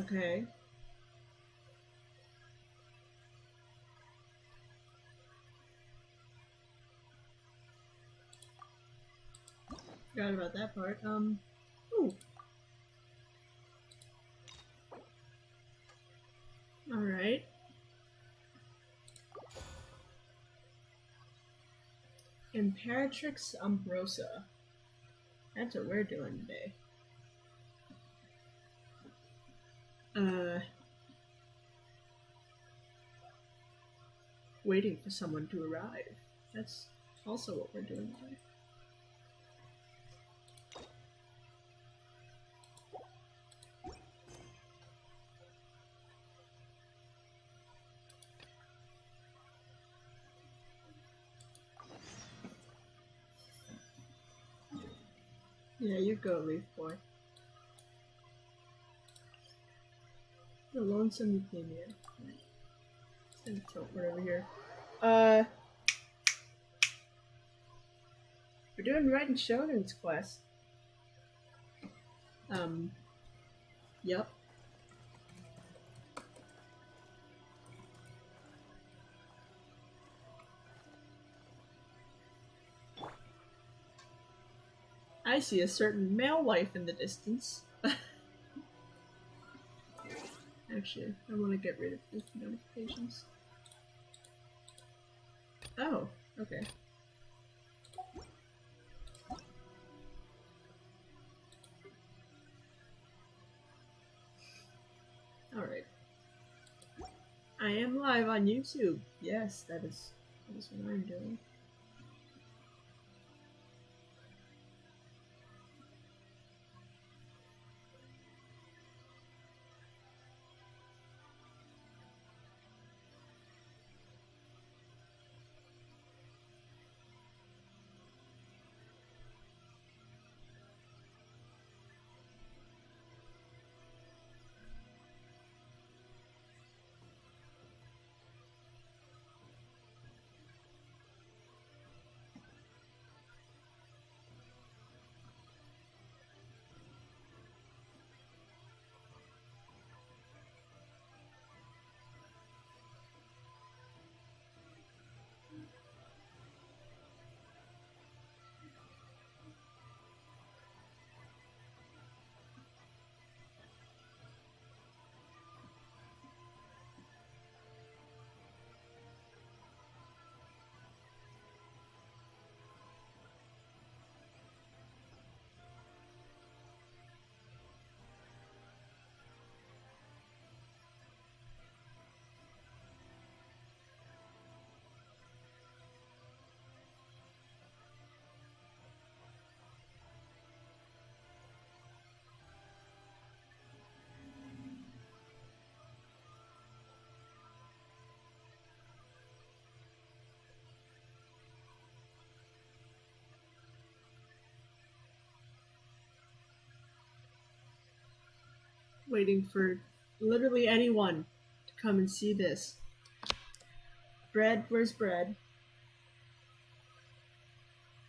Okay. Forgot about that part. Ooh. Alright. Imperatrix Umbrosa. That's what we're doing today. Waiting for someone to arrive. That's also what we're doing today. Yeah, you go, Leaf Boy. The lonesome you came here. Just gonna tilt right over here. We're doing Raiden Shogun's quest. Yep. I see a certain male wife in the distance. Actually, I want to get rid of these notifications. Oh, okay. Alright. I am live on YouTube. Yes, that is what I'm doing. Waiting for literally anyone to come and see this. Bread, where's bread?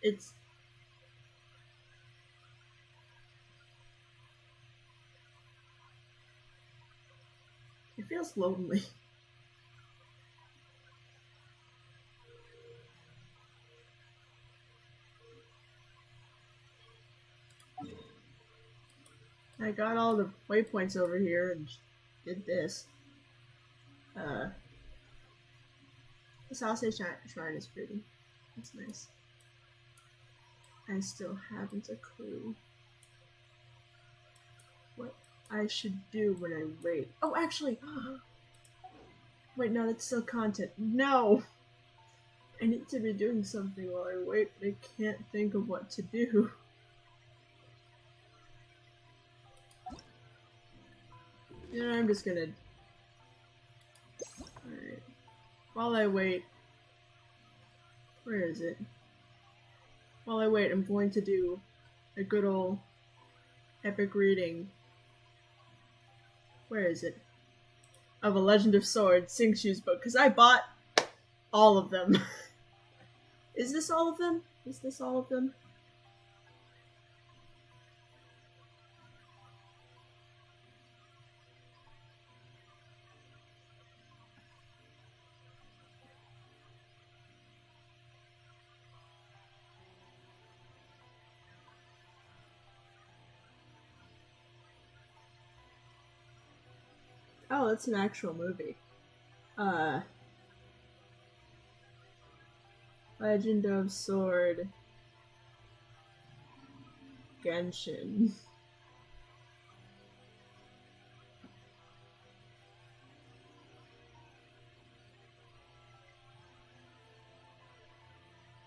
It's... It feels lonely. I got all the waypoints over here and did this. The sausage shrine is pretty. That's nice. I still haven't a clue what I should do when I wait. Oh, actually! Wait, no, that's still content. No! I need to be doing something while I wait, but I can't think of what to do. Yeah, I'm just gonna... Alright. While I wait... Where is it? While I wait, I'm going to do a good old epic reading. Where is it? Of A Legend of Swords, Singshu's book, because I bought all of them. Is this all of them? Is this all of them? Oh, that's an actual movie. Uh, Legend of Sword Genshin.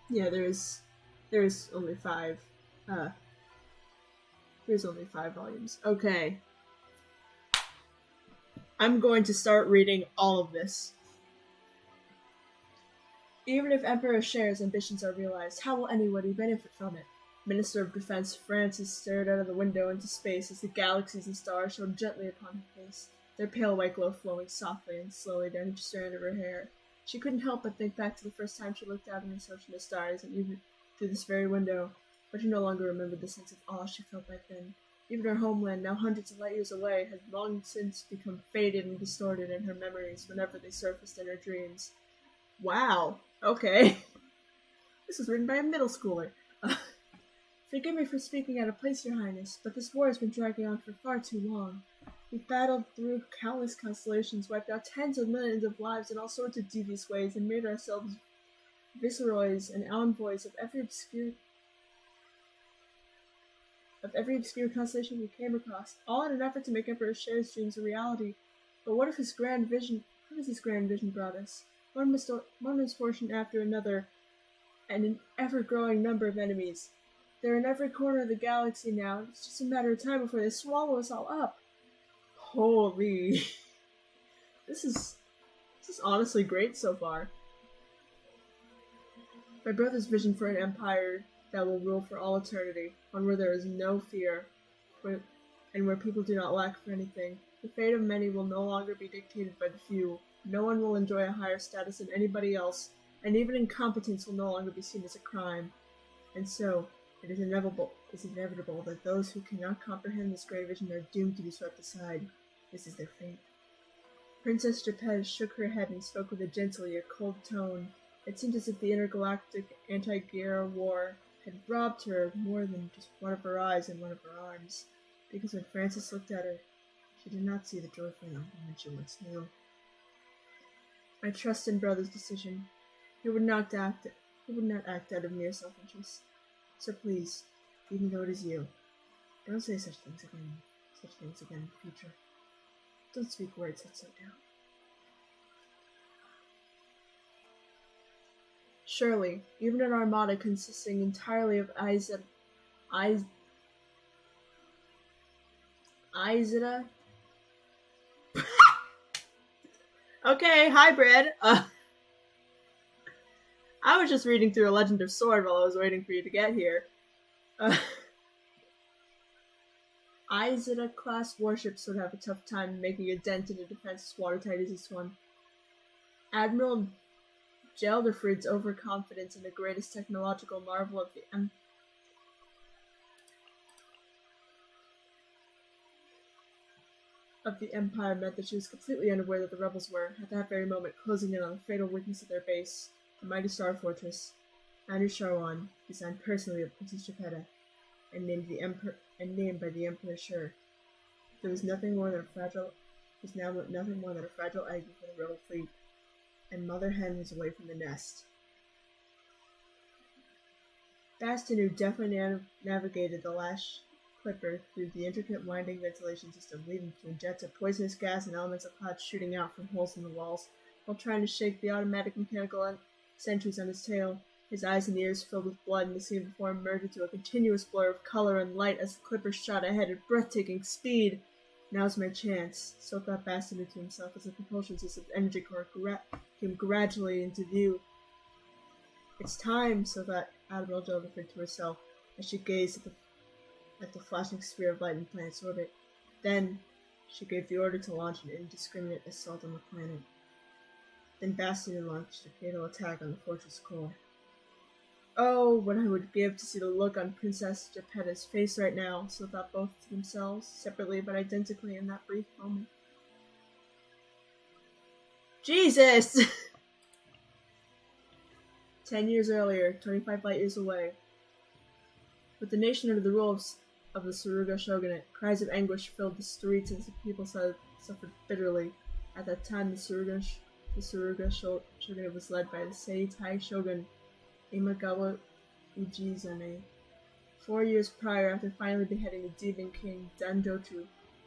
Yeah, there's only five. Uh, there's only 5 volumes. Okay, I'm going to start reading all of this. Even if Emperor Cher's ambitions are realized, how will anybody benefit from it? Minister of Defense Francis stared out of the window into space as the galaxies and stars shone gently upon her face, their pale white glow flowing softly and slowly down each strand of her hair. She couldn't help but think back to the first time she looked out in this ocean of stars, and even through this very window, but she no longer remembered the sense of awe she felt back then. Even her homeland, now hundreds of light years away, had long since become faded and distorted in her memories whenever they surfaced in her dreams. Wow. Okay. This was written by a middle schooler. Forgive me for speaking out of place, Your Highness, but this war has been dragging on for far too long. We've battled through countless constellations, wiped out tens of millions of lives in all sorts of devious ways, and made ourselves viceroys and envoys of every obscure constellation we came across, all in an effort to make Emperor Cher's dreams a reality. But what has his grand vision brought us? One misfortune after another, and an ever-growing number of enemies. They're in every corner of the galaxy now, and it's just a matter of time before they swallow us all up. Holy. This is honestly great so far. My brother's vision for an empire that will rule for all eternity, one where there is no fear, and where people do not lack for anything. The fate of many will no longer be dictated by the few. No one will enjoy a higher status than anybody else, and even incompetence will no longer be seen as a crime. And so, it is inevitable that those who cannot comprehend this great vision are doomed to be swept aside. This is their fate. Princess Geppetto shook her head and spoke with a gentle yet cold tone. It seemed as if the intergalactic anti-Guerra war had robbed her of more than just one of her eyes and one of her arms, because when Francis looked at her, she did not see the joyful young woman she once knew. I trust in brother's decision. He would not act out of mere self-interest. So please, even though it is you, don't say such things again in the future. Don't speak words that so down. Surely, even an armada consisting entirely of Izida? Okay, hybrid. I was just reading through A Legend of Sword while I was waiting for you to get here. Izida class warships would have a tough time making a dent in a defense as watertight as this one. Admiral Gelderfried's overconfidence in the greatest technological marvel of the Empire meant that she was completely unaware that the rebels were, at that very moment, closing in on the fatal weakness of their base, the mighty Star Fortress. Anu Sharwan, designed personally of Princess Geppetto, and named by the Emperor Sher. There was nothing more than a fragile egg before the rebel fleet, and Mother Hen was away from the nest. Bastinu definitely navigated the last clipper through the intricate winding ventilation system, leaving between jets of poisonous gas and elements of cloud shooting out from holes in the walls, while trying to shake the automatic mechanical sentries on his tail. His eyes and ears filled with blood, and the scene before him merged into a continuous blur of color and light as the clipper shot ahead at breathtaking speed. Now's my chance, so thought Bastinu to himself as the propulsion system's energy core came gradually into view. It's time, so thought Admiral Gelderfried to herself, as she gazed at the flashing sphere of light in the planet's orbit. Then, she gave the order to launch an indiscriminate assault on the planet. Then Bastinu launched a fatal attack on the fortress core. Oh, what I would give to see the look on Princess Geppetto's face right now, so thought both to themselves, separately but identically in that brief moment. Jesus! 10 years earlier, 25 light years away. With the nation under the rule of the Suruga shogunate, cries of anguish filled the streets as the people suffered bitterly. At that time, the Suruga Shogunate was led by the Seitai Shogun Imagawa Ujizane. 4 years prior, after finally beheading the demon king Dandochu,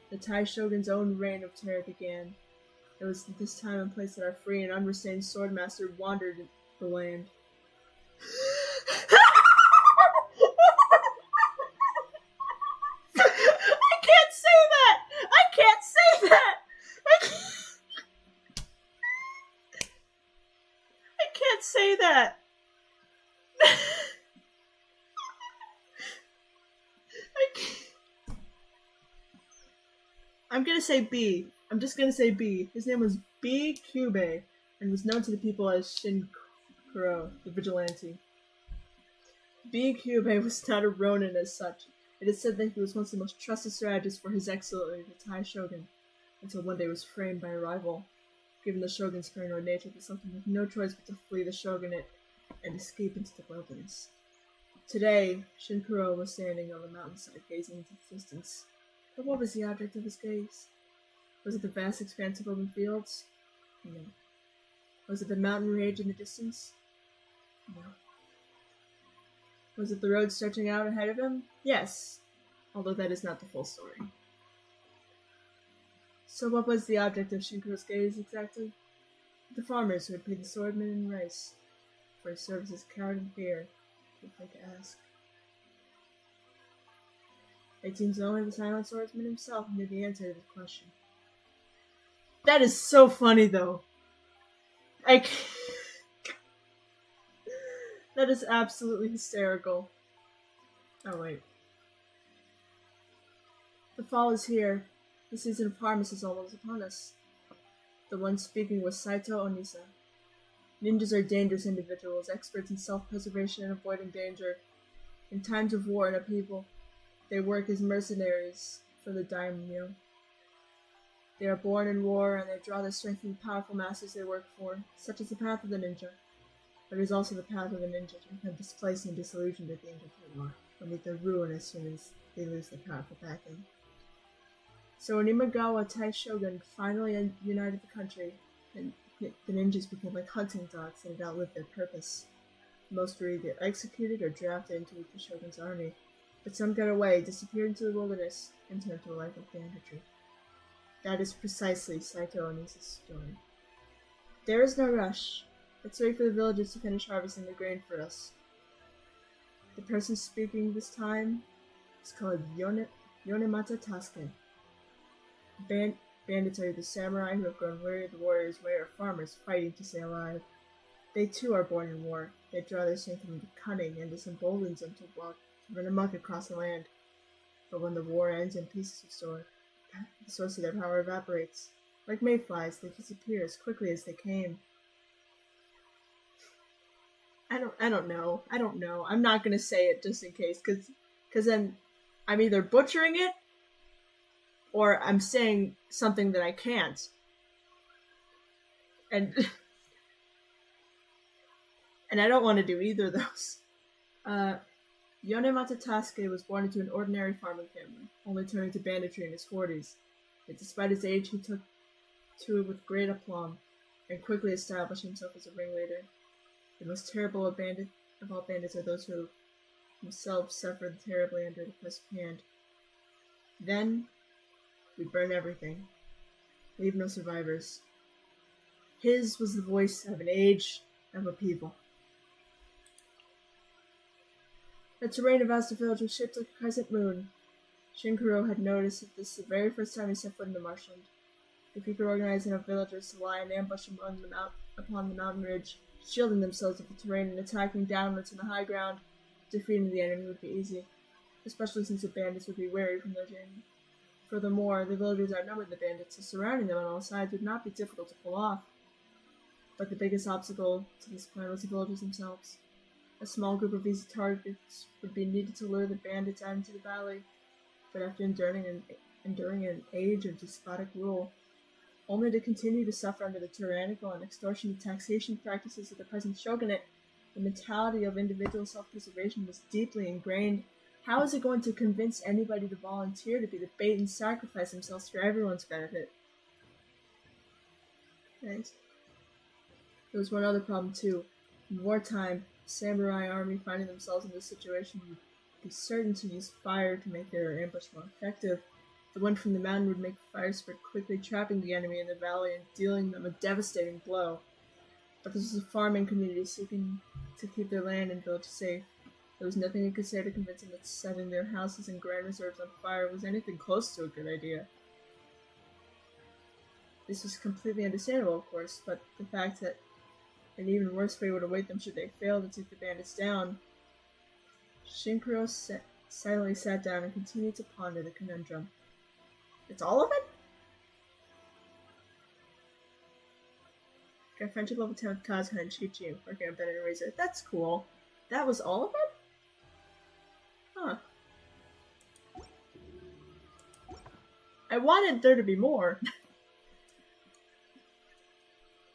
the Tai Shogun's own reign of terror began. It was at this time and place that our free and unrestrained swordmaster wandered the land. I can't say that! I can't say that! I can't say that! I'm gonna say B. I'm just gonna say B. His name was B. Kyubei, and was known to the people as Shinkuro, the vigilante. B. Kyubei was not a ronin as such. It is said that he was once the most trusted strategist for His Excellency the Tai Shogun, until one day was framed by a rival. Given the shogun's paranoid nature, this left him with no choice but to flee the shogunate and escape into the wilderness. Today, Shinkuro was standing on the mountainside gazing into the distance. But what was the object of his gaze? Was it the vast expanse of open fields? No. Was it the mountain range in the distance? No. Was it the road stretching out ahead of him? Yes, although that is not the full story. So what was the object of Shinkuro's gaze exactly? The farmers who had paid the swordman in rice for his services cowered in fear, if I could ask. It seems only the silent swordsman himself knew the answer to this question. That is so funny, though. That is absolutely hysterical. Oh, wait. The fall is here. The season of harvest is almost upon us. The one speaking was Saito Onisa. Ninjas are dangerous individuals, experts in self-preservation and avoiding danger. In times of war and upheaval, they work as mercenaries for the daimyo. They are born in war, and they draw their strength from the powerful masters they work for, such as the path of the ninja. But it is also the path of the ninja to become displaced and disillusioned at the end of the war, or meet their ruin as soon as they lose their powerful backing. So when Imagawa Tai Shogun finally united the country, and the ninjas became like hunting dogs that had outlived their purpose. Most were either executed or drafted into the Shogun's army, but some got away, disappeared into the wilderness, and turned to a life of banditry. That is precisely Saito Onisa's story. There is no rush. Let's wait for the villagers to finish harvesting the grain for us. The person speaking this time is called Yonemata Tasuke. Bandits are the samurai who have grown weary of the warrior's way, or farmers fighting to stay alive. They too are born in war. They draw their strength from cunning, and this emboldens them to run amok across the land. But when the war ends and peace is restored, the source of their power evaporates. Like mayflies, they disappear as quickly as they came. I don't know. I'm not gonna say it just in case, cause then I'm either butchering it, or I'm saying something that I can't. And I don't want to do either of those. Yonemata Tasuke was born into an ordinary farming family, only turning to banditry in his 40s. Yet despite his age, he took to it with great aplomb, and quickly established himself as a ringleader. The most terrible of all bandits are those who themselves suffered terribly under the oppressive hand. Then, we burn everything. Leave no survivors. His was the voice of an age of upheaval. The terrain of Asta Village was shaped like a crescent moon. Shinkuro had noticed this the very first time he set foot in the marshland. If he could organize enough villagers to lie in ambush upon the mountain ridge, shielding themselves with the terrain and attacking downwards from the high ground, defeating the enemy would be easy, especially since the bandits would be wary from their journey. Furthermore, the villagers outnumbered the bandits, so surrounding them on all sides would not be difficult to pull off. But the biggest obstacle to this plan was the villagers themselves. A small group of easy targets would be needed to lure the bandits out into the valley, but after enduring an age of despotic rule, only to continue to suffer under the tyrannical and extortionate taxation practices of the present shogunate, the mentality of individual self-preservation was deeply ingrained. How is it going to convince anybody to volunteer to be the bait and sacrifice themselves for everyone's benefit? Nice. There was one other problem too. In wartime, the samurai army finding themselves in this situation would be certain to use fire to make their ambush more effective. The wind from the mountain would make the fire spread quickly, trapping the enemy in the valley and dealing them a devastating blow. But this was a farming community seeking to keep their land and village safe. There was nothing they could say to convince them that setting their houses and grain reserves on fire was anything close to a good idea. This was completely understandable, of course, but the fact that an even worse fate would await them should they fail to take the bandits down. Shinkuro silently sat down and continued to ponder the conundrum. It's all of it? Got friendship level 10 with Kazuha and Chi-Chi, working on Ben and Eraser. That's cool. That was all of it? Huh. I wanted there to be more. I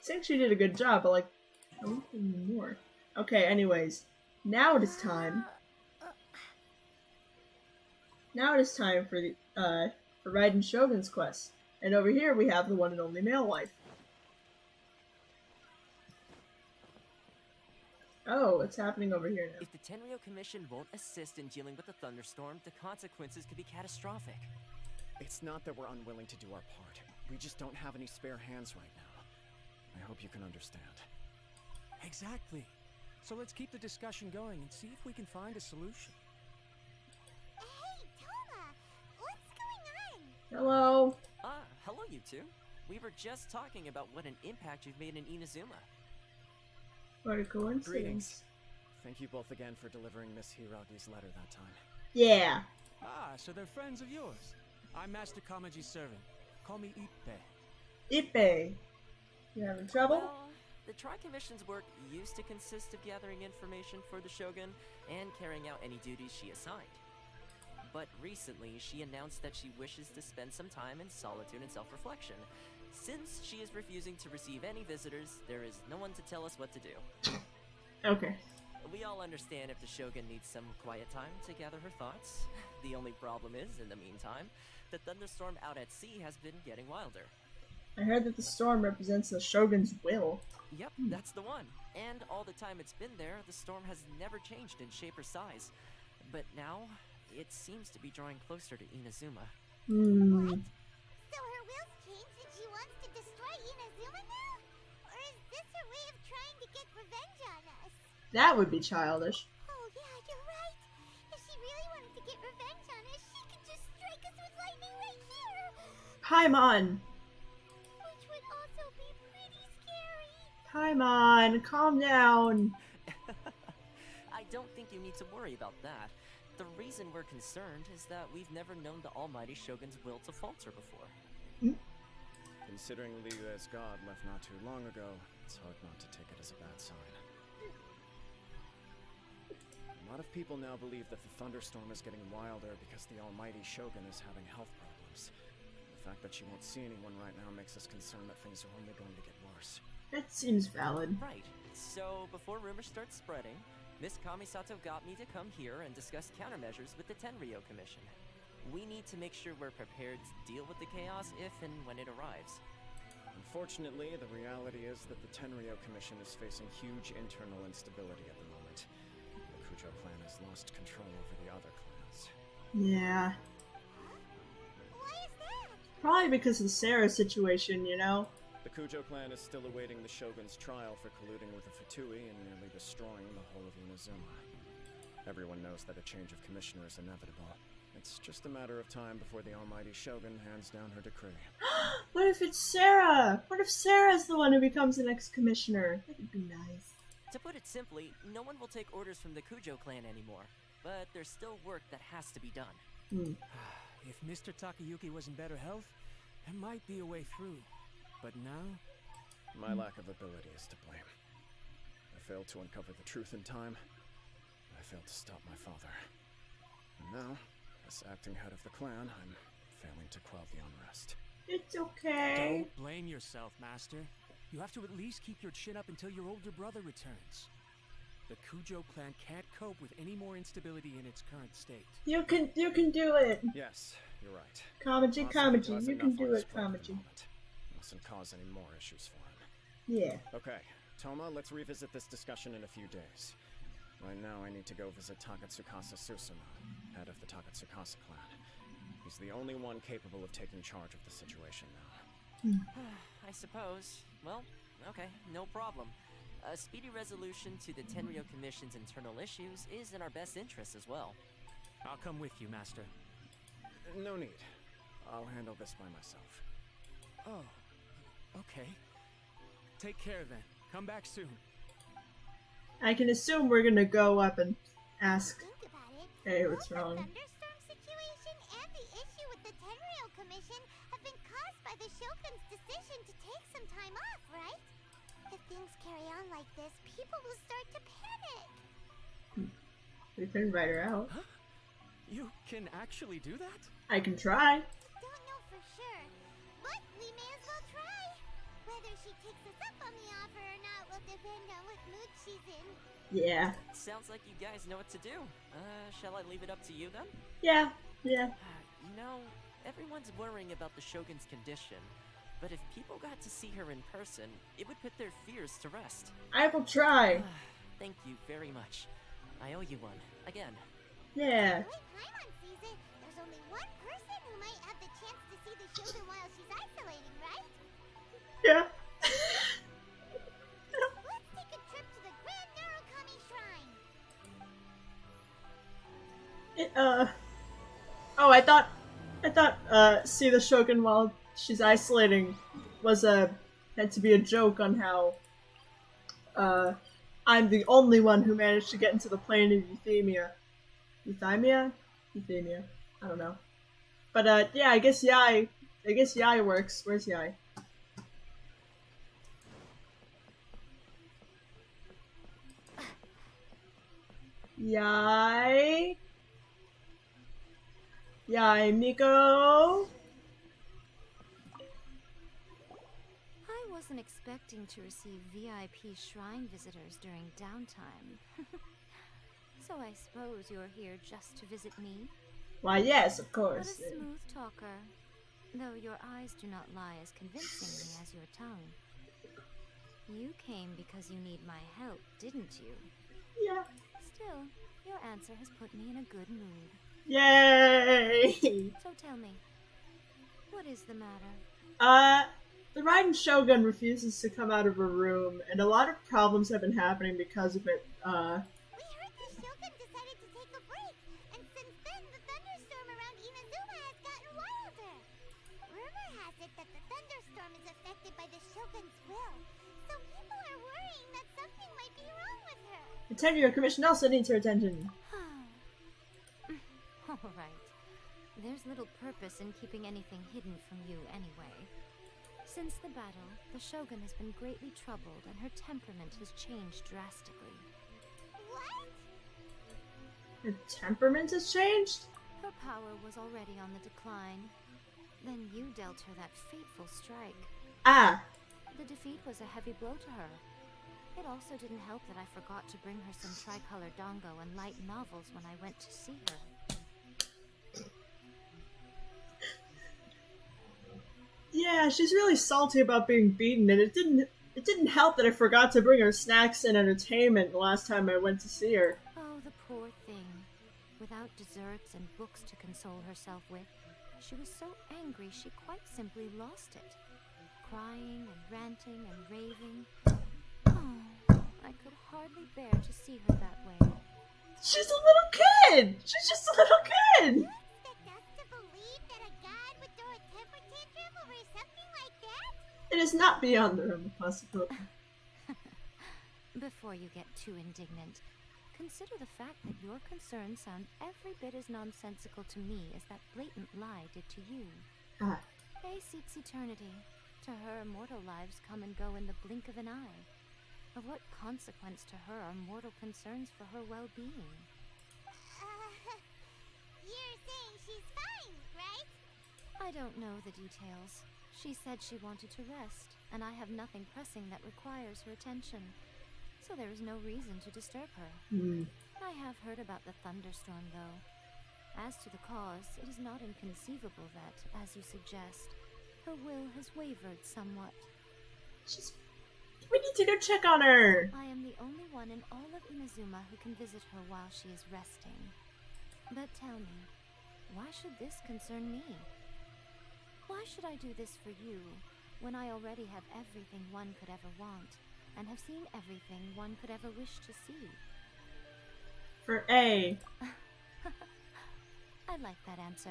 think she did a good job, but like, I want more. Okay, anyways. Now it is time. Now it is time for the, for Raiden Shogun's quest. And over here we have the one and only male wife. Oh, what's happening over here now? If the Tenryou Commission won't assist in dealing with the thunderstorm, the consequences could be catastrophic. It's not that we're unwilling to do our part. We just don't have any spare hands right now. I hope you can understand. Exactly. So let's keep the discussion going and see if we can find a solution. Hey, Toma! What's going on? Hello. Hello you two. We were just talking about what an impact you've made in Inazuma. What a coincidence. Greetings. Thank you both again for delivering Miss Hiragi's letter that time. Yeah. Ah, so they're friends of yours. I'm Master Kamaji's servant. Call me Ippei. Ippei. You having trouble? Well, the Tri-Commission's work used to consist of gathering information for the Shogun and carrying out any duties she assigned. But recently, she announced that she wishes to spend some time in solitude and self-reflection. Since she is refusing to receive any visitors, there is no one to tell us what to do. Okay. We all understand if the Shogun needs some quiet time to gather her thoughts. The only problem is, in the meantime, the thunderstorm out at sea has been getting wilder. I heard that the storm represents the Shogun's will. Yep, that's the one. And all the time it's been there, the storm has never changed in shape or size. But now, it seems to be drawing closer to Inazuma. Hmm. So her will's changed and she wants to destroy Inazuma now? Or is this her way of trying to get revenge on us? That would be childish. Oh yeah, you're right. If she really wanted to get revenge on us, she could just strike us with lightning right here. Paimon. Which would also be pretty scary. Paimon, calm down. I don't think you need to worry about that. The reason we're concerned is that we've never known the Almighty Shogun's will to falter before. Considering Liu as god left not too long ago, it's hard not to take it as a bad sign. A lot of people now believe that the thunderstorm is getting wilder because the Almighty Shogun is having health problems. The fact that she won't see anyone right now makes us concerned that things are only going to get worse. That seems valid. Right. So, before rumors start spreading, Miss Kamisato got me to come here and discuss countermeasures with the Tenryou Commission. We need to make sure we're prepared to deal with the chaos if and when it arrives. Unfortunately, the reality is that the Tenryou Commission is facing huge internal instability at the moment. The Kujo clan has lost control over the other clans. Yeah. Why is that? Probably because of the Sarah situation, you know? The Kujo clan is still awaiting the Shogun's trial for colluding with the Fatui and nearly destroying the whole of Inazuma. Everyone knows that a change of commissioner is inevitable. It's just a matter of time before the Almighty Shogun hands down her decree. What if it's Sarah? What if Sarah's the one who becomes the next commissioner? That would be nice. To put it simply, no one will take orders from the Kujo clan anymore. But there's still work that has to be done. If Mr. Takayuki was in better health, there might be a way through. But now... My lack of ability is to blame. I failed to uncover the truth in time. I failed to stop my father. And now, as acting head of the clan, I'm failing to quell the unrest. It's okay. Don't blame yourself, Master. You have to at least keep your chin up until your older brother returns. The Kujo clan can't cope with any more instability in its current state. You can do it. Yes, you're right. Kamaji, Masaru has you enough can on do his it, plate at the Kamaji. moment. Mustn't cause any more issues for him. Yeah. Okay, Toma, let's revisit this discussion in a few days. Right now, I need to go visit Takatsukasa Susumu, head of the Takatsukasa clan. He's the only one capable of taking charge of the situation now. I suppose. Well, okay, no problem. A speedy resolution to the Tenryo Commission's internal issues is in our best interest as well. I'll come with you, Master. No need. I'll handle this by myself. Oh, okay. Take care then. Come back soon. I can assume we're gonna go up and ask, Think about it. hey, what's Both wrong? The thunderstorm situation and the issue with the Tenryo Commission have been caused by the Shogun's decision to take some time off, right? If things carry on like this, people will start to panic. We can invite her out. You can actually do that? I can try. Don't know for sure, but we may as well try. Whether she takes us up on the offer or not will depend on what mood she's in. Yeah. Sounds like you guys know what to do. Shall I leave it up to you then? Yeah. Yeah. You know, everyone's worrying about the Shogun's condition, but if people got to see her in person, it would put their fears to rest. I will try. Thank you very much. I owe you one. Again. Yeah. The way Paimon sees it, there's only one person who might have the chance to see the Shogun while she's isolating, right? Yeah. Let's take a trip to the Grand Narukami Shrine. Oh, I thought, see the Shogun while she's isolating was had to be a joke on how, I'm the only one who managed to get into the plane of Euthymia. Euthymia? Euthymia. I don't know. But, yeah, I guess Yai works. Where's Yai? Yai? Yai, Miko? I wasn't expecting to receive VIP shrine visitors during downtime. So I suppose you're here just to visit me? Why, yes, of What a course. smooth talker. Though your eyes do not lie as convincingly as your tongue. You came because you need my help, didn't you? Yeah. Still, your answer has put me in a good mood. Yay! So tell me, what is the matter? The Raiden Shogun refuses to come out of her room, and a lot of problems have been happening because of it. We heard the Shogun decided to take a break, and since then the thunderstorm around Inazuma has gotten wilder. Rumor has it that the thunderstorm is affected by the Shogun's will, so people are worrying that something might be wrong with her. The Tenryo Commission also needs her attention. Alright. There's little purpose in keeping anything hidden from you anyway. Since the battle, the Shogun has been greatly troubled and her temperament has changed drastically. What? Her temperament has changed? Her power was already on the decline. Then you dealt her that fateful strike. Ah, The defeat was a heavy blow to her. It also didn't help that I forgot to bring her some tricolor dango and light novels when I went to see her. yeah, she's really salty about being beaten, and it didn't help that I forgot to bring her snacks and entertainment the last time I went to see her. Oh, the poor thing. Without desserts and books to console herself with, she was so angry she quite simply lost it. Crying and ranting and raving. Oh, I could hardly bear to see her that way. She's a little kid! She's just a little kid! You expect us to believe that a god would throw a temper tantrum over something like that? It is not beyond the realm of possibility. Before you get too indignant, consider the fact that your concerns sound every bit as nonsensical to me as that blatant lie did to you. Ah, Faye seeks eternity. To her, mortal lives come and go in the blink of an eye. Of what consequence to her are mortal concerns for her well-being? You're saying she's fine, right? I don't know the details. She said she wanted to rest, and I have nothing pressing that requires her attention. So there is no reason to disturb her. I have heard about the thunderstorm, though. As to the cause, it is not inconceivable that, as you suggest, her will has wavered somewhat. she's We need to go check on her. I am the only one in all of Inazuma who can visit her while she is resting. But tell me, why should this concern me? Why should I do this for you, when I already have everything one could ever want, and have seen everything one could ever wish to see? For A. I like that answer.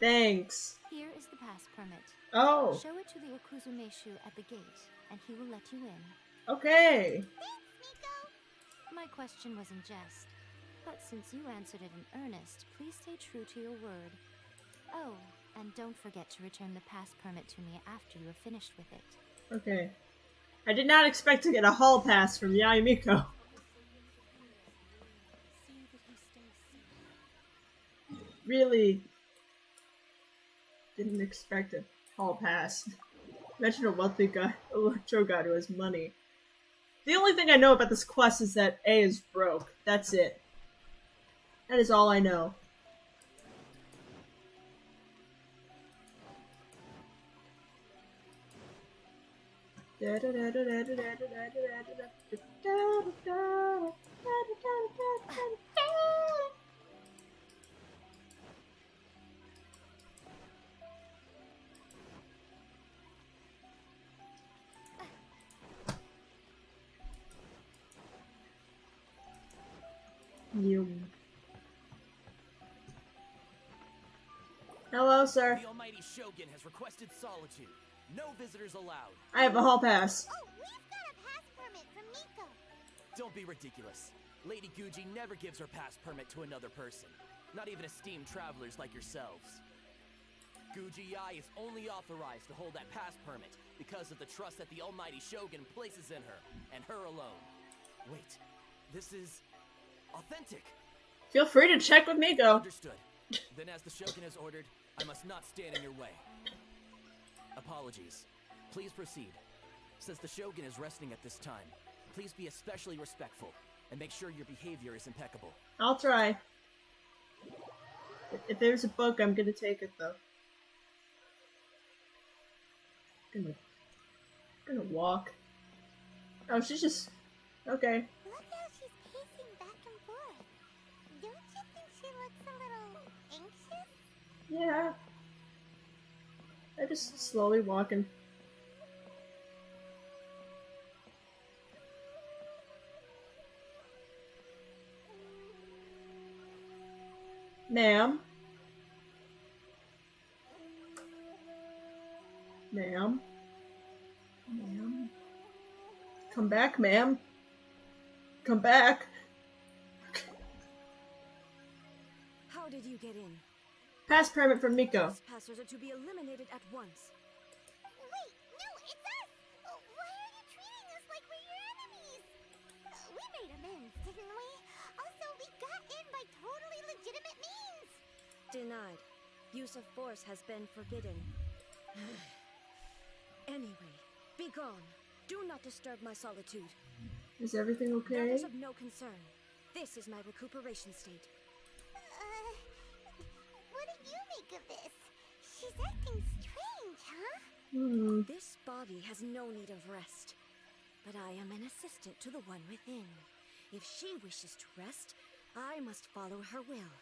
Thanks. Here is the pass permit. Oh. Show it to the Okuzumeshu at the gate, and he will let you in. Okay. Thanks, Miko. My question was in jest, but since you answered it in earnest, please stay true to your word. Oh, and don't forget to return the pass permit to me after you have finished with it. Okay. I did not expect to get a hall pass from Yayamiko. Really didn't expect a hall pass. Imagine a wealthy guy, electro guy who has money. The only thing I know about this quest is that A is broke. That's it. That is all I know. Hello, sir. The almighty Shogun has requested solitude. No visitors allowed. I have a hall pass. Oh, we've got a pass permit from Miko. Don't be ridiculous. Lady Guji never gives her pass permit to another person. Not even esteemed travelers like yourselves. Guji Ai is only authorized to hold that pass permit because of the trust that the almighty Shogun places in her, and her alone. Wait, this is authentic. Feel free to check with Miko. Understood. Then as the Shogun has ordered, I must not stand in your way. Apologies. Please proceed. Since the Shogun is resting at this time, please be especially respectful, and make sure your behavior is impeccable. I'll try. If there's a book, I'm gonna take it, though. Gonna walk. Oh, she's just... Okay. Look how she's pacing back and forth. Don't you think she looks a little anxious? Yeah. I'm just slowly walking. Ma'am? Ma'am? Ma'am? Come back, ma'am. Come back. How did you get in? Pass permit from Miko. Trespassers are to be eliminated at once. Wait, no, it's us! Why are you treating us like we're your enemies? We made amends, didn't we? Also, we got in by totally legitimate means! Denied. Use of force has been forbidden. Anyway, be gone. Do not disturb my solitude. Is everything That okay? is of no concern. This is my recuperation state. What do you make of this? She's acting strange, huh? This body has no need of rest. But I am an assistant to the one within. If she wishes to rest, I must follow her will.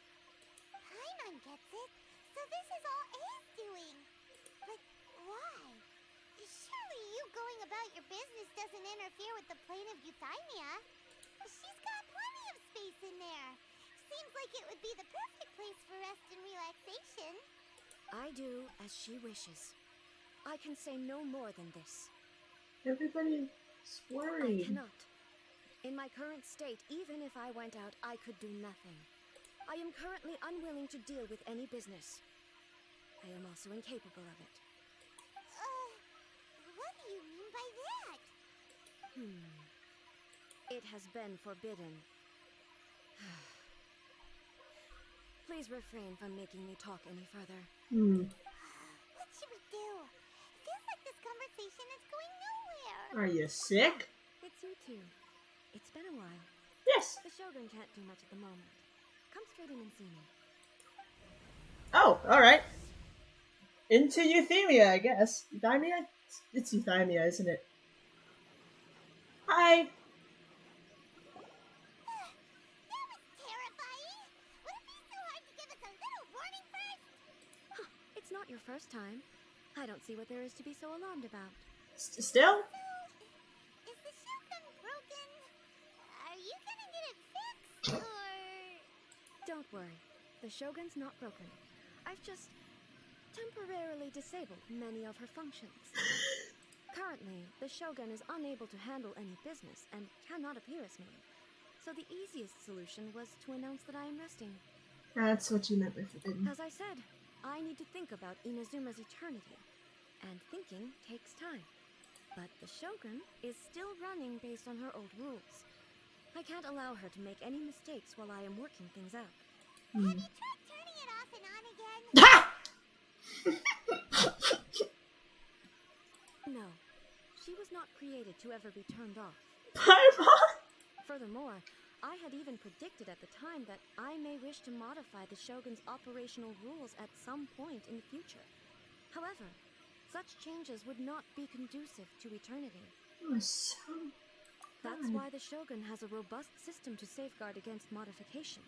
Paimon gets it. So this is all A's doing. But why? Surely you going about your business doesn't interfere with the plane of Euthymia. She's got plenty of space in there. Seems like it would be the perfect place for rest and relaxation. I do as she wishes. I can say no more than this. Everybody's I worried. cannot. In my current state, even if I went out, I could do nothing. I am currently unwilling to deal with any business. I am also incapable of it. What do you mean by that? It has been forbidden. Please refrain from making me talk any further. What should we do? Feels like this conversation is going nowhere. Are you sick? It's you two. It's been a while. Yes. The Shogun can't do much at the moment. Come straight in and see me. Oh, alright. Into Euthymia, I guess. Euthymia? It's Euthymia, isn't it? Hi. That was terrifying! Would it be so hard to give us a little warning first? It's not your first time. I don't see what there is to be so alarmed about. Still? So, is the Shogun broken? Are you gonna get it fixed, or...? Don't worry. The Shogun's not broken. I've just temporarily disabled many of her functions. Currently, the Shogun is unable to handle any business and cannot appear as me. So the easiest solution was to announce that I am resting. That's what you meant by forbidden. As I said, I need to think about Inazuma's eternity. And thinking takes time. But the Shogun is still running based on her old rules. I can't allow her to make any mistakes while I am working things out. Have you tried turning it off and on again? No, she was not created to ever be turned off. Paimon! Furthermore, I had even predicted at the time that I may wish to modify the Shogun's operational rules at some point in the future. However, such changes would not be conducive to eternity. Oh, so That's why the Shogun has a robust system to safeguard against modification.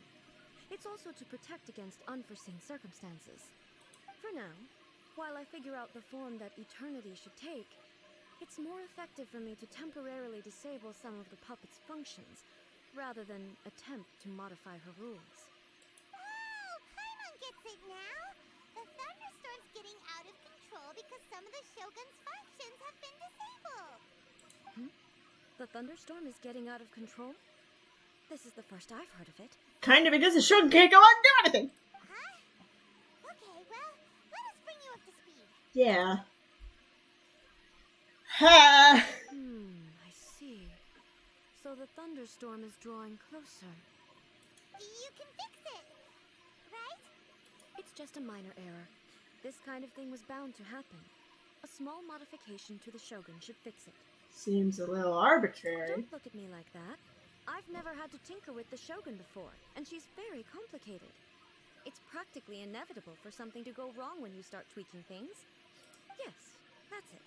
It's also to protect against unforeseen circumstances. For now, while I figure out the form that eternity should take, it's more effective for me to temporarily disable some of the puppet's functions, rather than attempt to modify her rules. Oh, Paimon gets it now! The thunderstorm's getting out of control because some of the Shogun's functions have been disabled! The thunderstorm is getting out of control? This is the first I've heard of it. kind of because the Shogun can't go out and do anything. Huh? Okay, well, let us bring you up to speed. Yeah. Ha! I see. So the thunderstorm is drawing closer. You can fix it, right? It's just a minor error. This kind of thing was bound to happen. A small modification to the Shogun should fix it. Seems a little arbitrary. Don't look at me like that. I've never had to tinker with the Shogun before, and she's very complicated. It's practically inevitable for something to go wrong when you start tweaking things. Yes, that's it.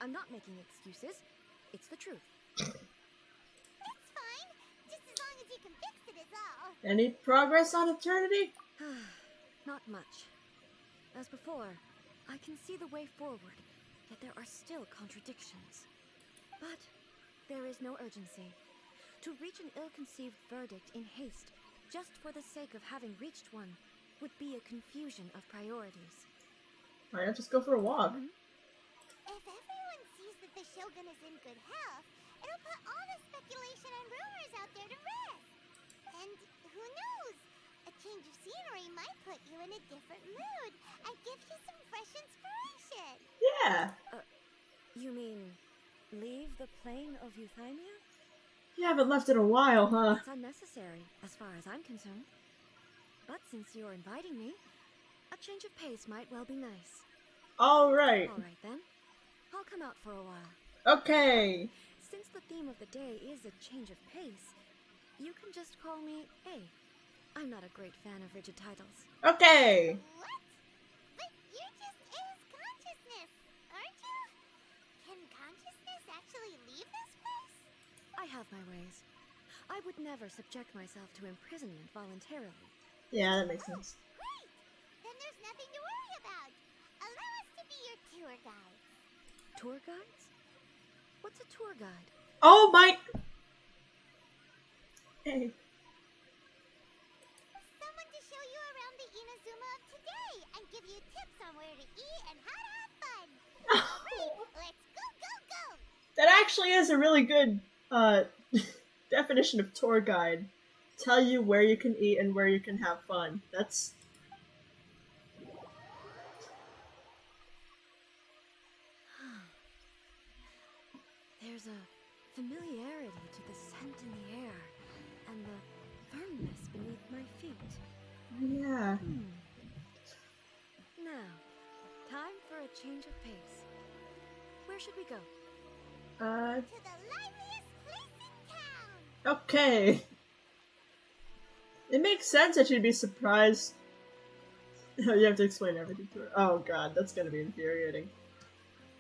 I'm not making excuses. It's the truth. It's fine, just as long as you can fix it is all. Any progress on eternity? Not much. As before, I can see the way forward, yet there are still contradictions. But there is no urgency. To reach an ill-conceived verdict in haste, just for the sake of having reached one, would be a confusion of priorities. Why not just go for a walk? If everyone sees that the Shogun is in good health, it'll put all the speculation and rumors out there to rest. And who knows? A change of scenery might put you in a different mood and give you some fresh inspiration. Yeah. You mean, leave the plane of Euthymia? You haven't left in a while, huh? It's unnecessary, as far as I'm concerned. But since you're inviting me, a change of pace might well be nice. Alright. Alright then. I'll come out for a while. Okay. Since the theme of the day is a change of pace, you can just call me A. I'm not a great fan of rigid titles. Okay. What? But you're just A's consciousness, aren't you? Can consciousness actually leave this place? I have my ways. I would never subject myself to imprisonment voluntarily. Yeah, that makes sense. Great! Then there's nothing to worry about. Allow us to be your tour guides. Tour guides? What's a tour guide? Oh my! Hey. Someone to show you around the Inazuma of today and give you tips on where to eat and how to have fun. Alright, let's go, go, go! That actually is a really good definition of tour guide. Tell you where you can eat and where you can have fun. That's... There's a familiarity to the scent in the air and the firmness beneath my feet. Yeah. Now, time for a change of pace. Where should we go? To the liveliest place in town! Okay. It makes sense that you'd be surprised. You have to explain everything to her. Oh god, that's gonna be infuriating.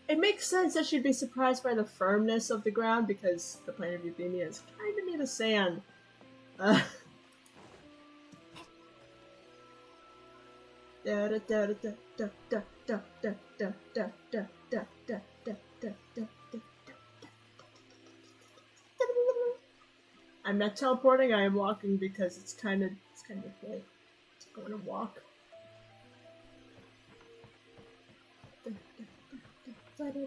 It makes sense that she'd be surprised by the firmness of the ground because the planet of Euthymia is kind of made of sand. I'm not teleporting, I am walking because it's kind of like going to walk. Puppy!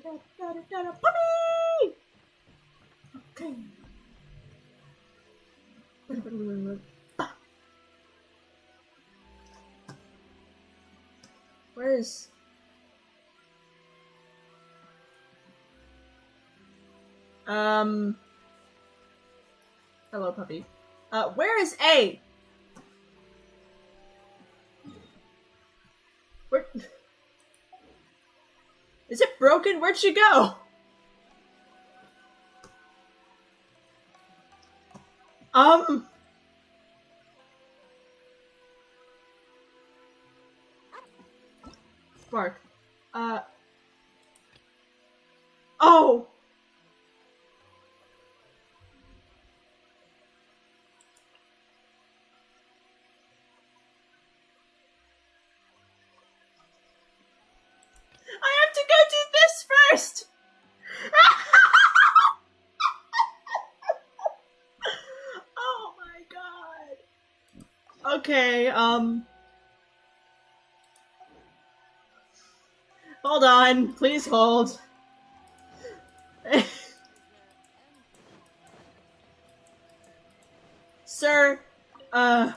Okay. Where is... Hello, puppy. Where is A? Where... Is it broken? Where'd she go? Bark. Oh! I have to go do this first! Oh my god. Okay, hold on. Please hold. Sir, I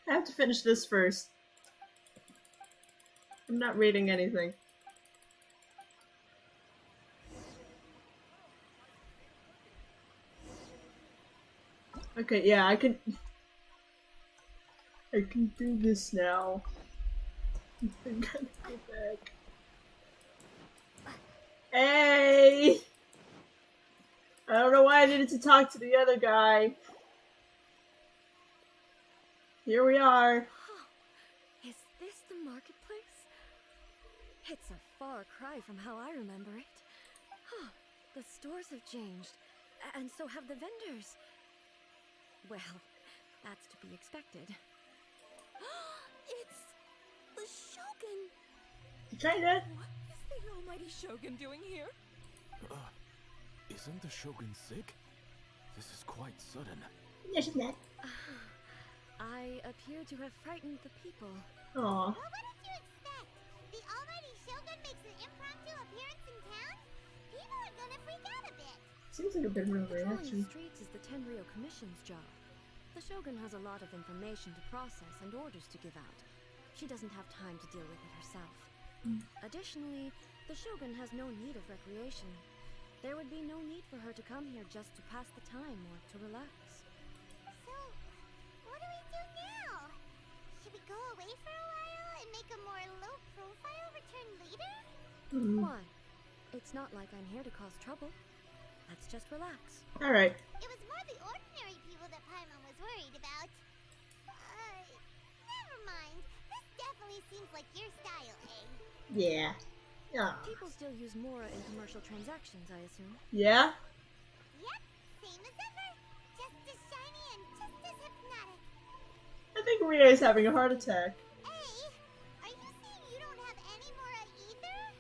have to finish this first. I'm not reading anything. Okay, yeah, I can do this now. I think I go back. Hey! I don't know why I needed to talk to the other guy. Here we are. Is this the marketplace? It's a far cry from how I remember it. The stores have changed, and so have the vendors. Well, that's to be expected. It's the Shogun! China! What is the almighty Shogun doing here? Isn't the Shogun sick? This is quite sudden. Yes, she's not. I appear to have frightened the people. Aww. Well, what did you expect? The almighty Shogun makes an impromptu appearance in town? People are gonna freak out a bit. Seems like a bit of a Patrolling reaction. streets is the Tenryo Commission's job. The Shogun has a lot of information to process and orders to give out. She doesn't have time to deal with it herself. Additionally, the Shogun has no need of recreation. There would be no need for her to come here just to pass the time or to relax. So, what do we do now? Should we go away for a while and make a more low-profile return later? Why? It's not like I'm here to cause trouble. Let's just relax. Alright. It was more the ordinary people that Paimon was worried about. Never mind. This definitely seems like your style, eh? Yeah. Yeah. People still use Mora in commercial transactions, I assume. Yeah? Yep, same as ever. Just as shiny and just as hypnotic. I think Ria is having a heart attack. Hey, are you saying you don't have any Mora either?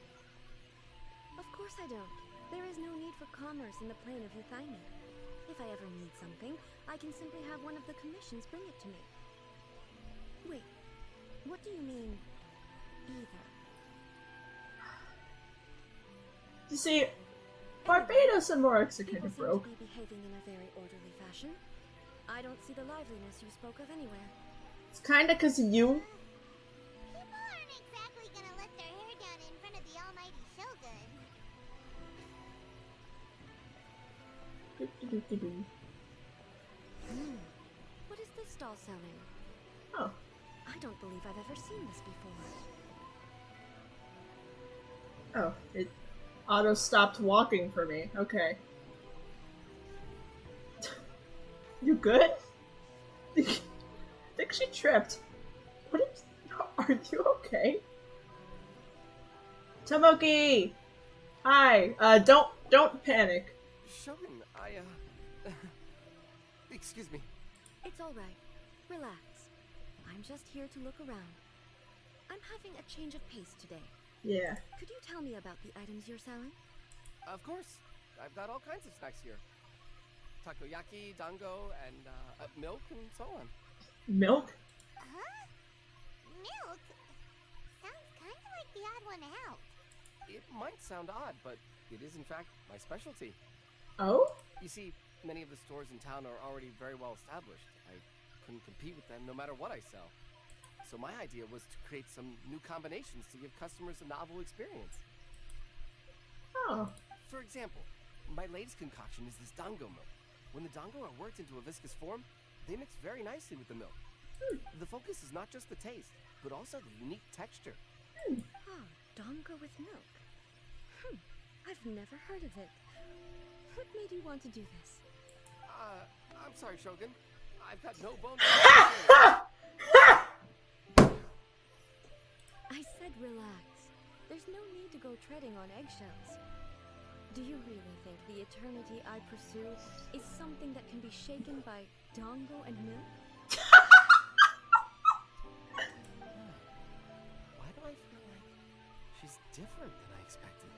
Of course I don't. There is no need for commerce in the plane of Euthymia. If I ever need something, I can simply have one of the commissions bring it to me. Wait, what do you mean, either? You see, Barbados and Morix are kind People of seem broke. to be behaving in a very orderly fashion. I don't see the liveliness you spoke of anywhere. It's kinda cause of you. People aren't exactly gonna let their hair down in front of the almighty Shogun. What is this stall selling? Oh. I don't believe I've ever seen this before. Oh, it auto stopped walking for me. Okay. You good? I think she tripped. What did... Are you okay? Tomoki! Hi. Don't panic. Shogun, excuse me. It's alright. Relax. I'm just here to look around. I'm having a change of pace today. Yeah. Could you tell me about the items you're selling? Of course. I've got all kinds of snacks here. Takoyaki, dango, and milk, and so on. Milk? Huh? Milk? Sounds kind of like the odd one out. It might sound odd, but it is in fact my specialty. Oh? You see, many of the stores in town are already very well established. I couldn't compete with them no matter what I sell. So my idea was to create some new combinations to give customers a novel experience. Oh. For example, my latest concoction is this dango milk. When the dango are worked into a viscous form, they mix very nicely with the milk. The focus is not just the taste, but also the unique texture. Ah, dango with milk. I've never heard of it. What made you want to do this? I'm sorry, Shogun. I've got no bones. I said relax. There's no need to go treading on eggshells. Do you really think the eternity I pursue is something that can be shaken by dango and milk? Why do I feel like she's different than I expected?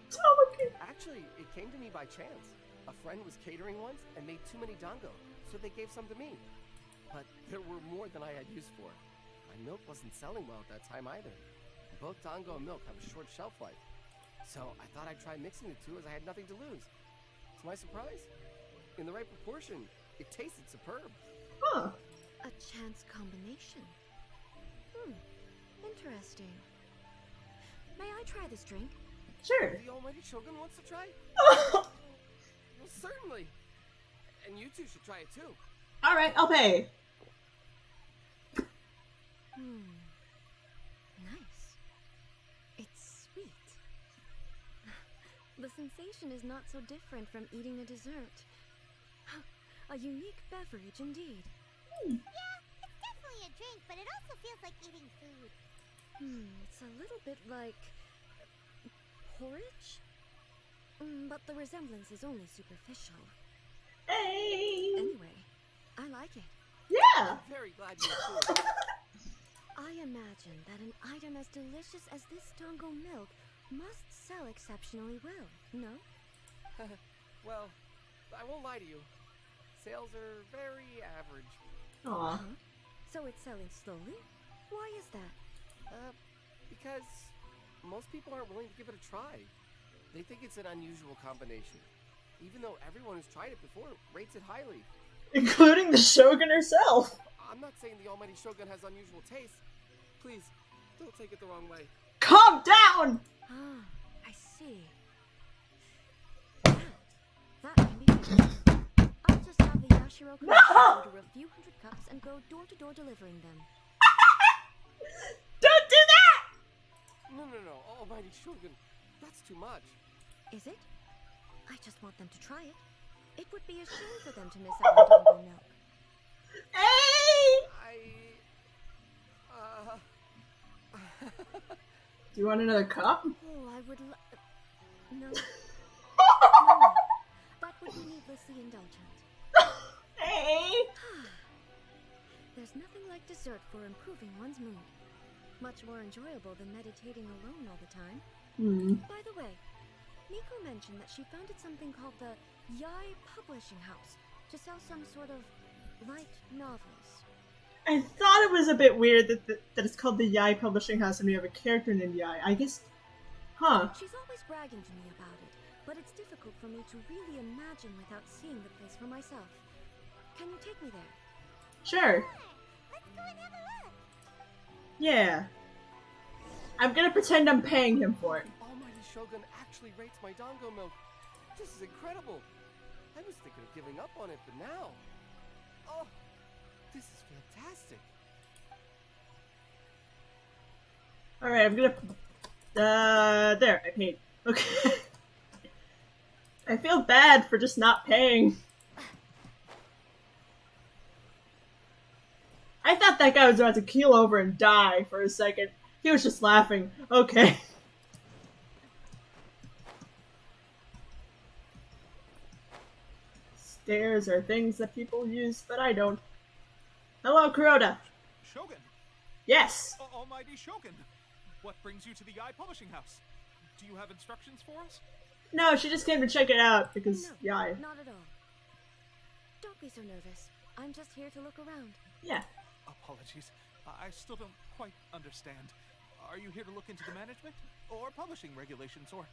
Tomoki! Actually, it came to me by chance. A friend was catering once and made too many dango, so they gave some to me. But there were more than I had use for. My milk wasn't selling well at that time either. Both dango and milk have a short shelf life. So I thought I'd try mixing the two as I had nothing to lose. To my surprise, in the right proportion, it tasted superb. Huh. A chance combination. Interesting. May I try this drink? Sure. The almighty Shogun wants to try? Well, certainly. And you two should try it too. Alright, I'll pay. Nice. It's sweet. The sensation is not so different from eating a dessert. A unique beverage indeed. Yeah, it's definitely a drink, but it also feels like eating food. It's a little bit like porridge? But the resemblance is only superficial. Hey! Anyway, I like it. Yeah! Very glad you approved. I imagine that an item as delicious as this dango milk must sell exceptionally well, no? Well, I won't lie to you. Sales are very average. Aw. So it's selling slowly? Why is that? Because most people aren't willing to give it a try. They think it's an unusual combination. Even though everyone who's tried it before rates it highly. Including the Shogun herself. I'm not saying the almighty Shogun has unusual taste. Please, don't take it the wrong way. Calm down! Ah, I see. That can be fixed. I'll just have the Yashiro Commission order a few hundred cups and go door-to-door delivering them. Don't do that! No, almighty Shogun. That's too much. Is it? I just want them to try it. It would be a shame for them to miss out on dango milk. Hey! Do you want another cup? Oh, I would no. No. That would be needlessly indulgent. Hey! There's nothing like dessert for improving one's mood. Much more enjoyable than meditating alone all the time. By the way, Miko mentioned that she founded something called the Yai Publishing House to sell some sort of light novels. I thought it was a bit weird that it's called the Yai Publishing House and we have a character named Yai. I guess... Huh. She's always bragging to me about it, but it's difficult for me to really imagine without seeing the place for myself. Can you take me there? Sure. Let's go and have a look. Yeah. I'm gonna pretend I'm paying him for it. Almighty Shogun actually rates my dango milk. This is incredible. I was thinking of giving up on it, but now... Oh, this is fantastic. Alright, I'm gonna... there, I paid. Okay. I feel bad for just not paying. I thought that guy was about to keel over and die for a second. He was just laughing. Okay. Stairs are things that people use, but I don't. Hello, Kuroda. Shogun! Yes. Almighty Shogun! What brings you to the Yai Publishing House? Do you have instructions for us? No, she just came to check it out because No, Yai. not at all. Don't be so nervous. I'm just here to look around. Yeah. Apologies. I still don't quite understand. Are you here to look into the management? Or publishing regulations? Or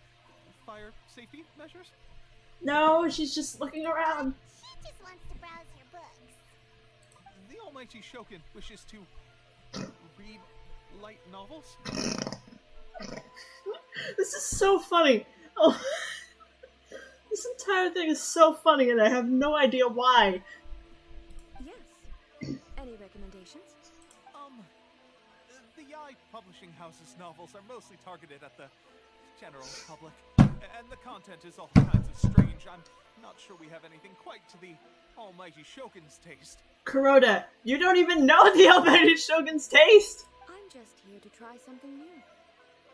fire safety measures? No, she's just looking around. She just wants to browse your books. The Almighty Shogun wishes to read light novels? This is so funny. Oh, this entire thing is so funny, and I have no idea why. Yes. Any recommendations? The Yai Publishing House's novels are mostly targeted at the general public. And the content is all kinds of strange. I'm not sure we have anything quite to the Almighty Shogun's taste. Kuroda, you don't even know the Almighty Shogun's taste! I'm just here to try something new.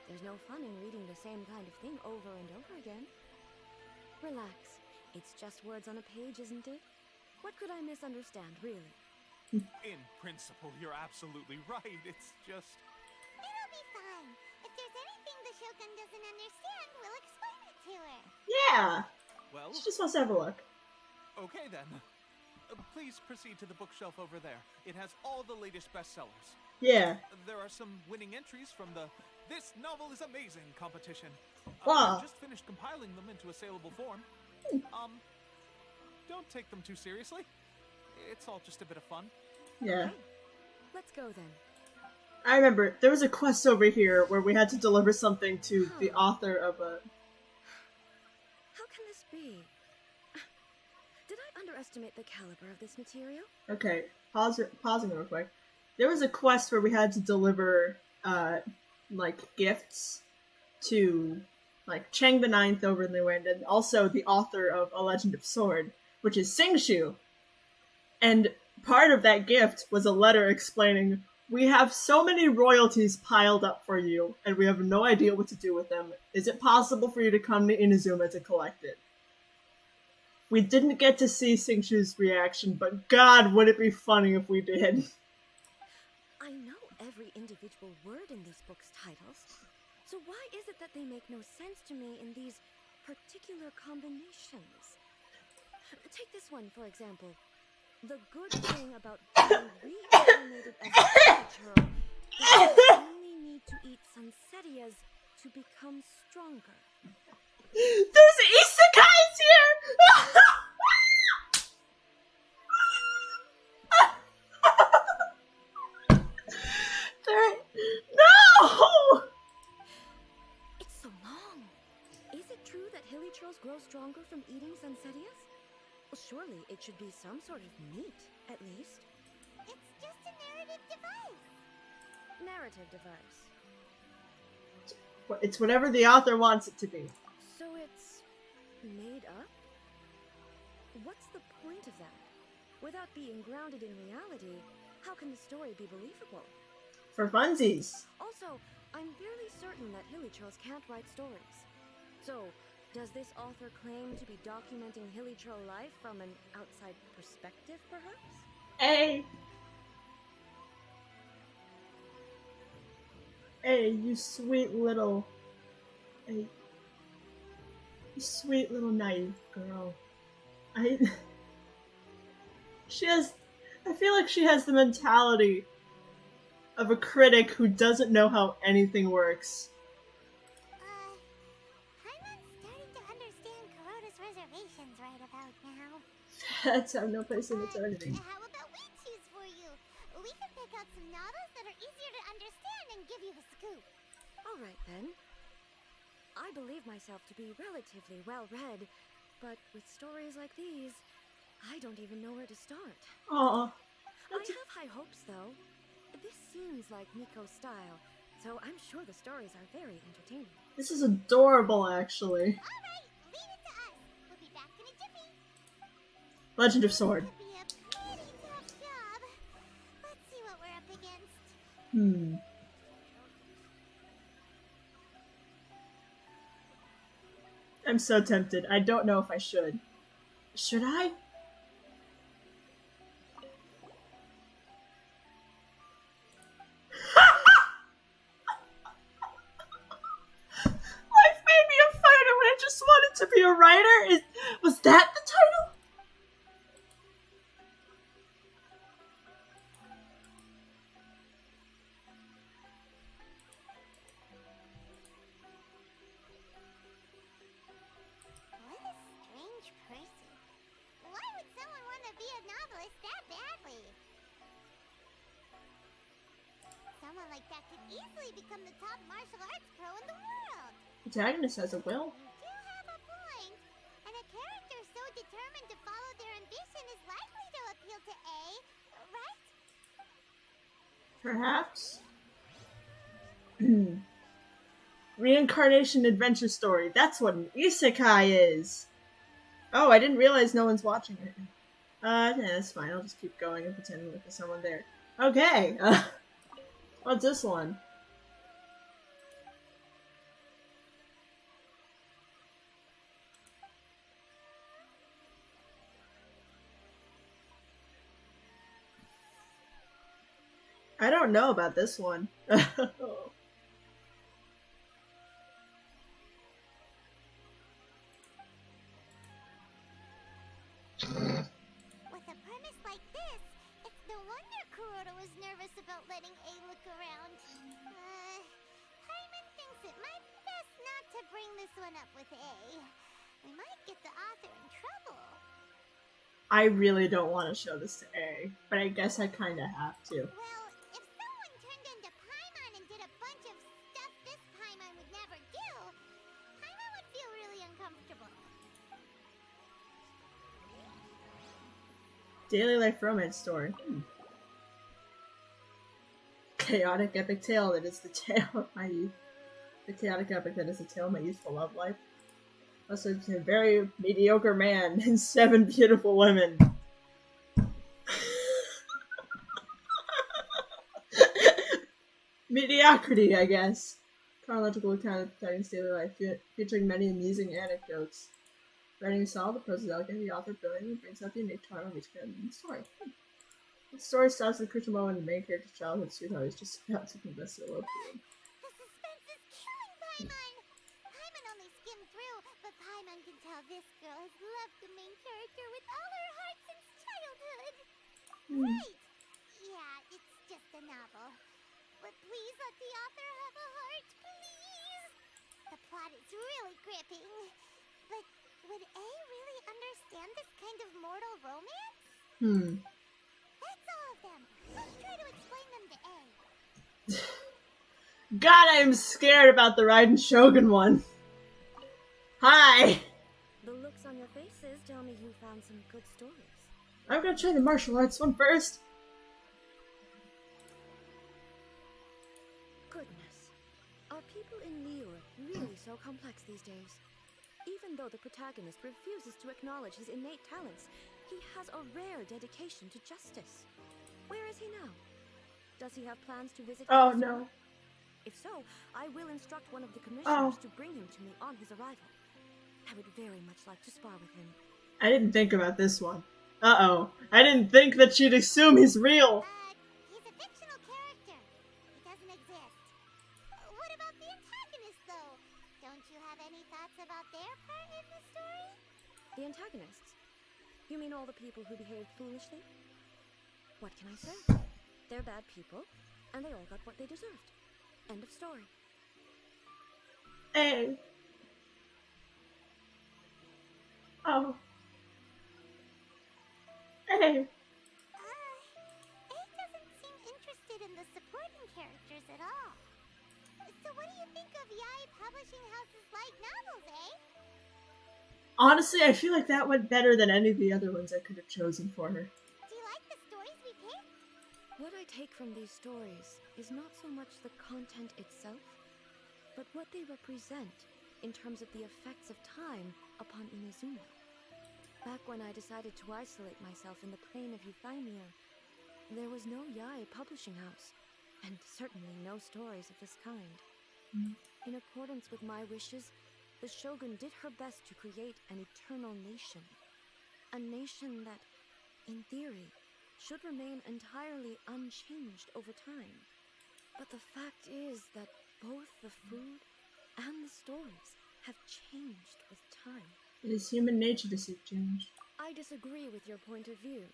There's no fun in reading the same kind of thing over and over again. Relax. It's just words on a page, isn't it? What could I misunderstand, really? In principle, you're absolutely right. It's just... It'll be fine. If there's anything the Shogun doesn't understand, we'll explain it to her. Yeah! Well, She just wants to have a look. okay then. Please proceed to the bookshelf over there. It has all the latest bestsellers. Yeah. There are some winning entries from the This Novel is Amazing competition. Wow. I just finished compiling them into a saleable form. Don't take them too seriously. It's all just a bit of fun. Yeah. Okay. Let's go then. I remember, there was a quest over here where we had to deliver something to the author of a... How can this be? Did I underestimate the caliber of this material? Okay, pausing real quick. There was a quest where we had to deliver, like, gifts to, like, Chang the Ninth over in the wind, and also the author of A Legend of Sword, which is Singshu. And part of that gift was a letter explaining, we have so many royalties piled up for you, and we have no idea what to do with them. Is it possible for you to come to Inazuma to collect it? We didn't get to see Singshu's reaction, but God, would it be funny if we did. I know every individual word in this book's titles, so why is it that they make no sense to me in these particular combinations? Take this one, for example. The good thing about being reincarnated as a creature is that you only need to eat sunsettias to become stronger. There's isekais here! No! It's so long. Is it true that hilly churls grow stronger from eating sunsettias? Well, surely it should be some sort of meat, at least. It's just a narrative device. Narrative device. It's whatever the author wants it to be. So it's made up? What's the point of that? Without being grounded in reality, how can the story be believable? For funsies. Also, I'm fairly certain that hilly churls can't write stories. So, does this author claim to be documenting hilly churl life from an outside perspective, perhaps? Hey! Hey, you sweet little... Hey. You sweet little naive girl. She has... I feel like she has the mentality of a critic who doesn't know how anything works. Paimon's starting to understand Kuroda's reservations right about now. That's have no place in eternity. How about we choose for you? We can pick out some novels that are easier to understand and give you the scoop. Alright then. I believe myself to be relatively well-read, but with stories like these, I don't even know where to start. Aw. I have high hopes, though. This seems like Miko's style, so I'm sure the stories are very entertaining. This is adorable, actually. Alright, leave it to us. We'll be back in a jiffy. Legend of Sword. Could be a pretty tough job. Let's see what Hmm. I'm so tempted. I don't know if I should. Should I? Life made me a fighter when I just wanted to be a writer? Was that the title? What a strange person. Why would someone want to be a novelist that badly? Someone like that could easily become the top martial arts pro in the world. Protagonist has a will. You do have a point. And a character so determined to follow their ambition is likely to appeal to A, right? Perhaps. Reincarnation adventure story. That's what an isekai is. Oh, I didn't realize no one's watching it. Yeah, that's fine. I'll just keep going and pretending like there's someone there. Okay. What's this one? I don't know about this one. With a premise like this, it's no wonder Kuroda was nervous about letting A look around. Hyman thinks it might be best not to bring this one up with A. We might get the author in trouble. I really don't want to show this to A, but I guess I kind of have to. Well, if someone turned into Paimon and did a bunch of stuff this Paimon would never do, Paimon would feel really uncomfortable. Daily life romance story. Chaotic epic tale that is the tale of my youth. The chaotic epic that is the tale of my youthful love life. Also, it's a very mediocre man and 7 beautiful women. Mediocrity, I guess. Chronological account of the protagonist's daily life, featuring many amusing anecdotes. Writing is solid, the prose is elegant, the author brilliantly brings out the unique charm of each character in the story. The story starts with a crucial moment in the main character's childhood sweetheart is just about to confess their love to him. The suspense is killing Paimon! Paimon only skimmed through, but Paimon can tell this girl has loved the main character with all her heart since childhood. Right! Yeah, it's just a novel. But please let the author have a heart, please! The plot is really gripping. But would A really understand this kind of mortal romance? That's all of them. Let's try to explain them to A. God, I'm scared about the Raiden Shogun one. Hi! The looks on your faces tell me you found some good stories. I'm gonna try the martial arts one first. Goodness. Are people in Liyue really so complex these days? Even though the protagonist refuses to acknowledge his innate talents, he has a rare dedication to justice. Where is he now? Does he have plans to visit? Oh no. If so, I will instruct one of the commissioners to bring him to me on his arrival. I would very much like to spar with him. I didn't think about this one. Uh-oh. I didn't think that she'd assume he's real. He's a fictional character. He doesn't exist. What about the antagonist, though? Don't you have any thoughts about their part in the story? The antagonists? You mean all the people who behaved foolishly? What can I say? They're bad people, and they all got what they deserved. End of story. Hey. Oh. Hey. A doesn't seem interested in the supporting characters at all. So what do you think of Yae Publishing House's light novels, eh? Honestly, I feel like that went better than any of the other ones I could have chosen for her. Do you like the stories we picked? What I take from these stories is not so much the content itself, but what they represent in terms of the effects of time upon Inazuma. Back when I decided to isolate myself in the plane of Euthymia, there was no Yae Publishing House. and certainly no stories of this kind. In accordance with my wishes, the Shogun did her best to create an eternal nation. A nation that, in theory, should remain entirely unchanged over time. But the fact is that both the food and the stories have changed with time. It is human nature to seek change. I disagree with your point of view.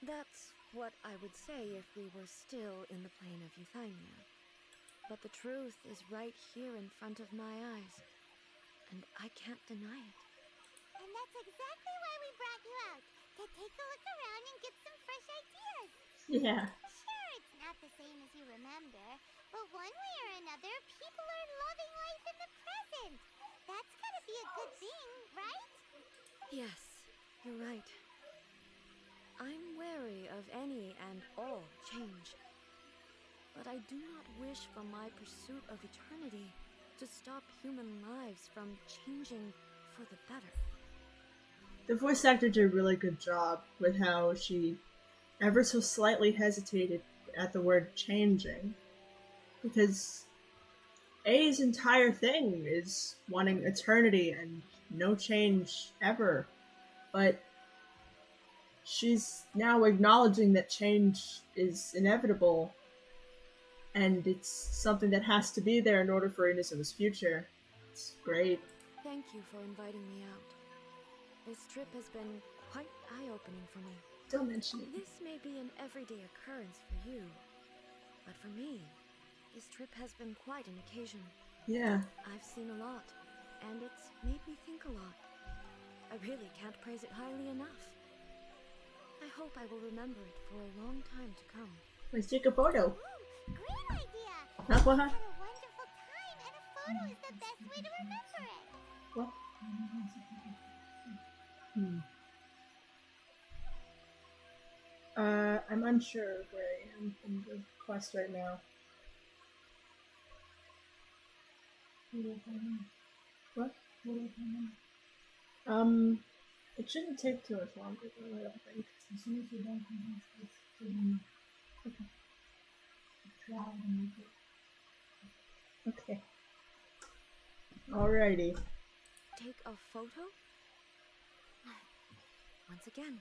That's what I would say if we were still in the plane of Euthymia. But the truth is right here in front of my eyes, and I can't deny it. And that's exactly why we brought you out, to take a look around and get some fresh ideas. Yeah. Sure, it's not the same as you remember, but one way or another, people are loving life in the present. That's gotta be a good thing, right? Yes, you're right. I'm wary of any and all change. But I do not wish for my pursuit of eternity to stop human lives from changing for the better. The voice actor did a really good job with how she ever so slightly hesitated at the word changing. Because A's entire thing is wanting eternity and no change ever. But she's now acknowledging that change is inevitable, and it's something that has to be there in order for Inazuma's future. It's great. Thank you for inviting me out. This trip has been quite eye-opening for me. Don't mention it. This may be an everyday occurrence for you, but for me, this trip has been quite an occasion. Yeah. I've seen a lot, and it's made me think a lot. I really can't praise it highly enough. I hope I will remember it for a long time to come. Let's take a photo. Ooh, great idea! Aqua? We had a wonderful time, and a photo is the best way to remember it. What? I'm unsure where I am in the quest right now. What? It shouldn't take too much longer, though, I don't think. As soon as you're done from this, okay. Alrighty. Take a photo? Once again,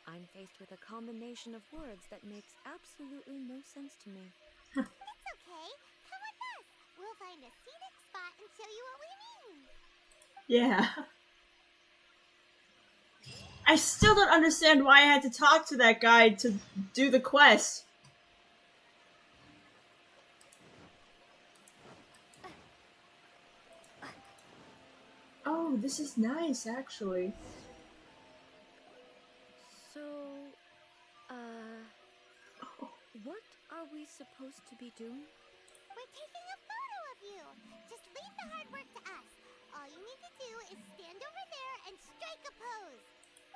I'm faced with a combination of words that makes absolutely no sense to me. It's okay. Come with us. We'll find a scenic spot and show you what we mean. Yeah. I still don't understand why I had to talk to that guy to do the quest. Oh, this is nice, actually. So, what are we supposed to be doing? We're taking a photo of you. Just leave the hard work to us. All you need to do is stand over there and strike a pose.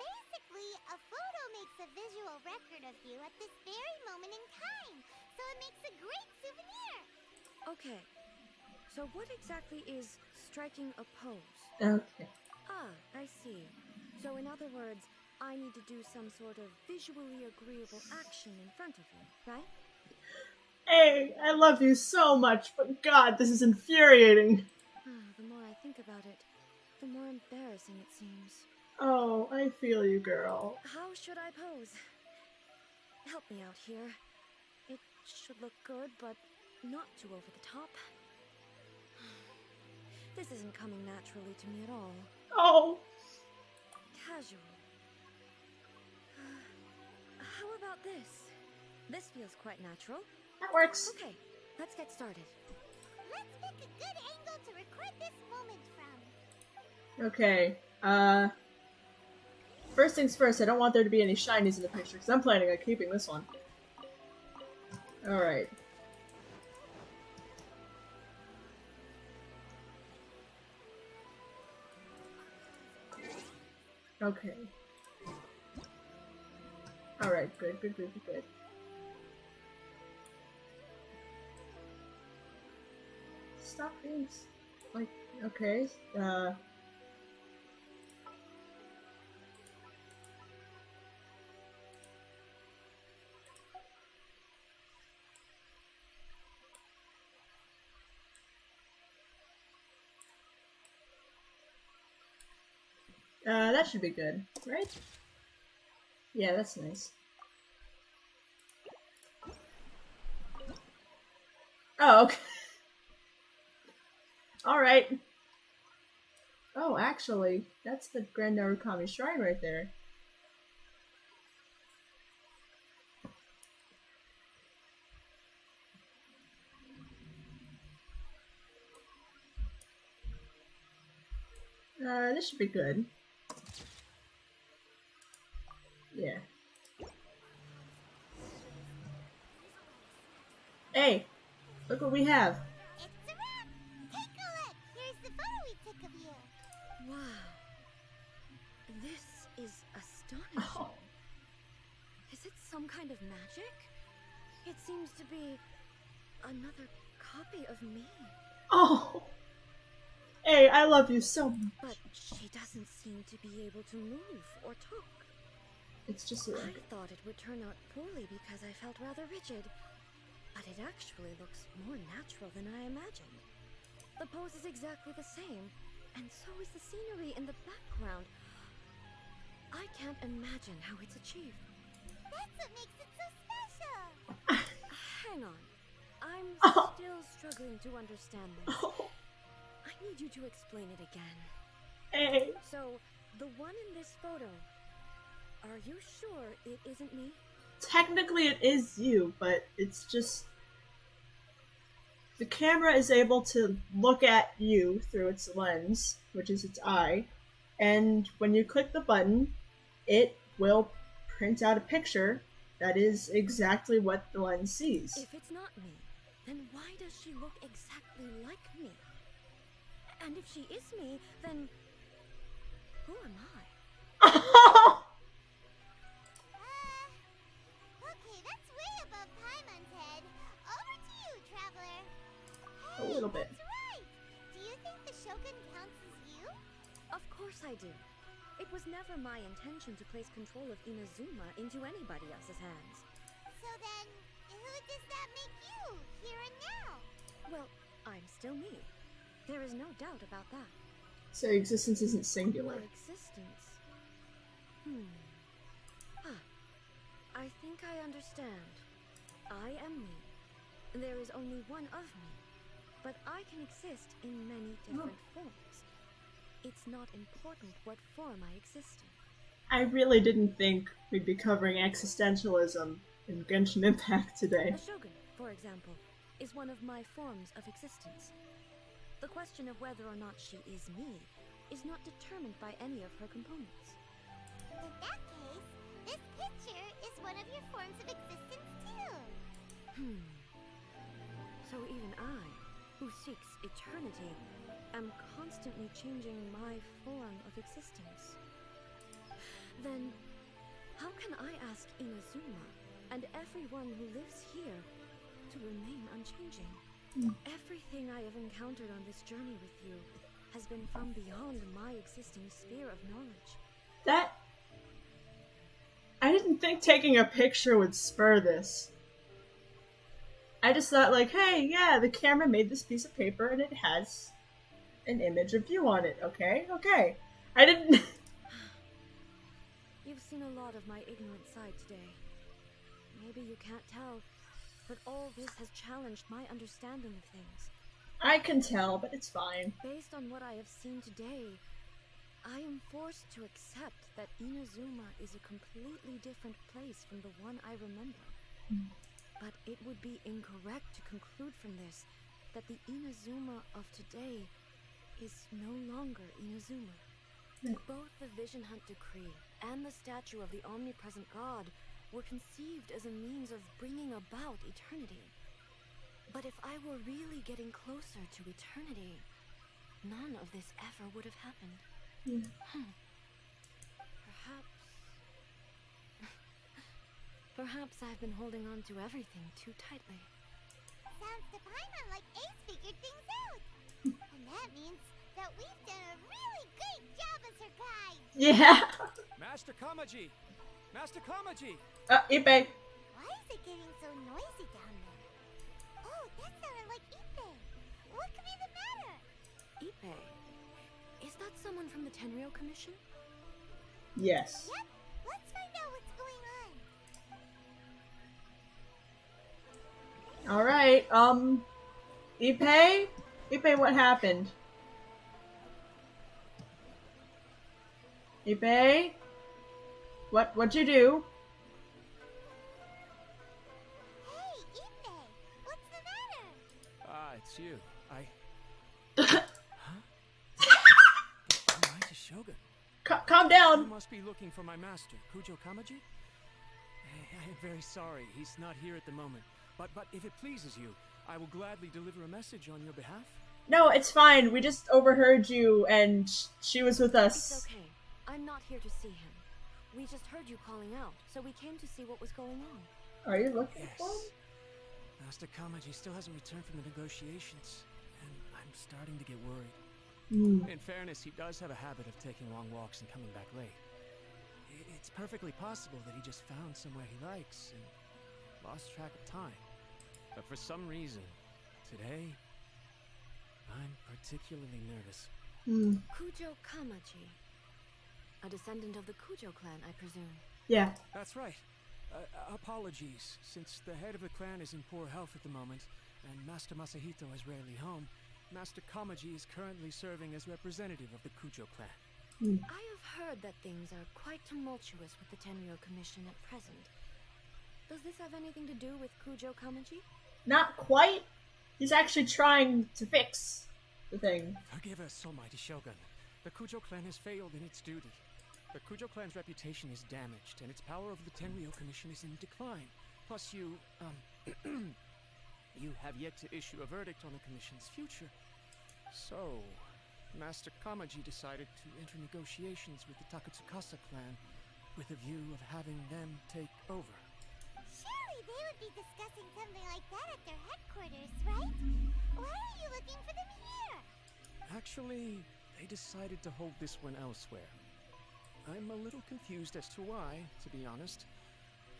Basically, a photo makes a visual record of you at this very moment in time, so it makes a great souvenir. Okay, so what exactly is striking a pose? Okay. Ah, I see. So in other words, I need to do some sort of visually agreeable action in front of you, right? Hey, I love you so much, but God, this is infuriating. The more I think about it, the more embarrassing it seems. Oh, I feel you, girl. How should I pose? Help me out here. It should look good, but not too over the top. This isn't coming naturally to me at all. Oh. Casual. How about this? This feels quite natural. That works. Okay, let's get started. Let's pick a good angle to record this moment from. Okay, first things first, I don't want there to be any shinies in the picture, because I'm planning on keeping this one. Alright. Okay. Alright, good. Stop being like, okay, That should be good, right? Yeah, that's nice. Oh, okay. Alright. Oh, actually, that's the Grand Narukami Shrine right there. This should be good. Yeah. Hey, look what we have. It's a wrap! Take a look! Here's the photo we took of you. Wow. This is astonishing. Oh. Is it some kind of magic? It seems to be another copy of me. Oh. Hey, I love you so much. But she doesn't seem to be able to move or talk. It's just a I thought it would turn out poorly because I felt rather rigid. But it actually looks more natural than I imagined. The pose is exactly the same, and so is the scenery in the background. I can't imagine how it's achieved. That's what makes it so special! Hang on. I'm still struggling to understand this. Oh. I need you to explain it again. Hey. So, the one in this photo, are you sure it isn't me? Technically it is you, but it's just... The camera is able to look at you through its lens, which is its eye, and when you click the button, it will print out a picture that is exactly what the lens sees. If it's not me, then why does she look exactly like me? And if she is me, then who am I? Okay, that's way above Paimon's head. Over to you, Traveler. A little bit. That's right! Do you think the Shogun counts as you? Of course I do. It was never my intention to place control of Inazuma into anybody else's hands. So then, who does that make you, here and now? Well, I'm still me. There is no doubt about that. So existence isn't singular. My existence. I think I understand. I am me. There is only one of me. But I can exist in many different forms. It's not important what form I exist in. I really didn't think we'd be covering existentialism in Genshin Impact today. The Shogun, for example, is one of my forms of existence. The question of whether or not she is me is not determined by any of her components. In that case, this picture is one of your forms of existence too. So even I, who seeks eternity, am constantly changing my form of existence. Then, how can I ask Inazuma and everyone who lives here to remain unchanging? Everything I have encountered on this journey with you has been from beyond my existing sphere of knowledge. That... I didn't think taking a picture would spur this. I just thought like, hey, yeah, the camera made this piece of paper and it has an image of you on it, okay? Okay. I didn't... You've seen a lot of my ignorant side today. Maybe you can't tell, but all this has challenged my understanding of things. I can tell, but it's fine. Based on what I have seen today, I am forced to accept that Inazuma is a completely different place from the one I remember. But it would be incorrect to conclude from this that the Inazuma of today is no longer Inazuma. Both the Vision Hunt Decree and the statue of the omnipresent god were conceived as a means of bringing about eternity. But if I were really getting closer to eternity, none of this ever would have happened. Perhaps I've been holding on to everything too tightly. Sounds to Paimon like Ace figured things out. And that means that we've done a really great job as her guide. Yeah. Master Kamaji! Master Kamaji! Ippei. Why is it getting so noisy down there? Oh, that sounded like Ippei. What could be the matter? Ippei? Is that someone from the Tenryou Commission? Yes. Yep, let's find out what's going on. Alright, Ippei? Ippei, what happened? Ippei? What'd you do? Hey, Ippei, what's the matter? Ah, it's you. Huh? Mighty Shogun. Calm down! You must be looking for my master, Kujo Kamaji? I am very sorry, he's not here at the moment. But if it pleases you, I will gladly deliver a message on your behalf. No, it's fine. We just overheard you, and she was with It's us. okay. I'm not here to see him. We just heard you calling out, so we came to see what was going on. Are you looking for him? Yes. Master Kamaji still hasn't returned from the negotiations, and I'm starting to get worried. In fairness, he does have a habit of taking long walks and coming back late. It's perfectly possible that he just found somewhere he likes and lost track of time. But for some reason, today, I'm particularly nervous. Kujo Kamaji. A descendant of the Kujo clan, I presume. Yeah. That's right. Apologies, since the head of the clan is in poor health at the moment, and Master Masahito is rarely home, Master Kamaji is currently serving as representative of the Kujo clan. I have heard that things are quite tumultuous with the Tenryo Commission at present. Does this have anything to do with Kujo Kamaji? Not quite. He's actually trying to fix the thing. Forgive us, Almighty Shogun. The Kujo clan has failed in its duty. The Kujo clan's reputation is damaged, and its power over the Tenryo Commission is in decline. Plus you have yet to issue a verdict on the Commission's future. So, Master Kamaji decided to enter negotiations with the Takatsukasa clan with a view of having them take over. Surely they would be discussing something like that at their headquarters, right? Why are you looking for them here? Actually, they decided to hold this one elsewhere. I'm a little confused as to why, to be honest,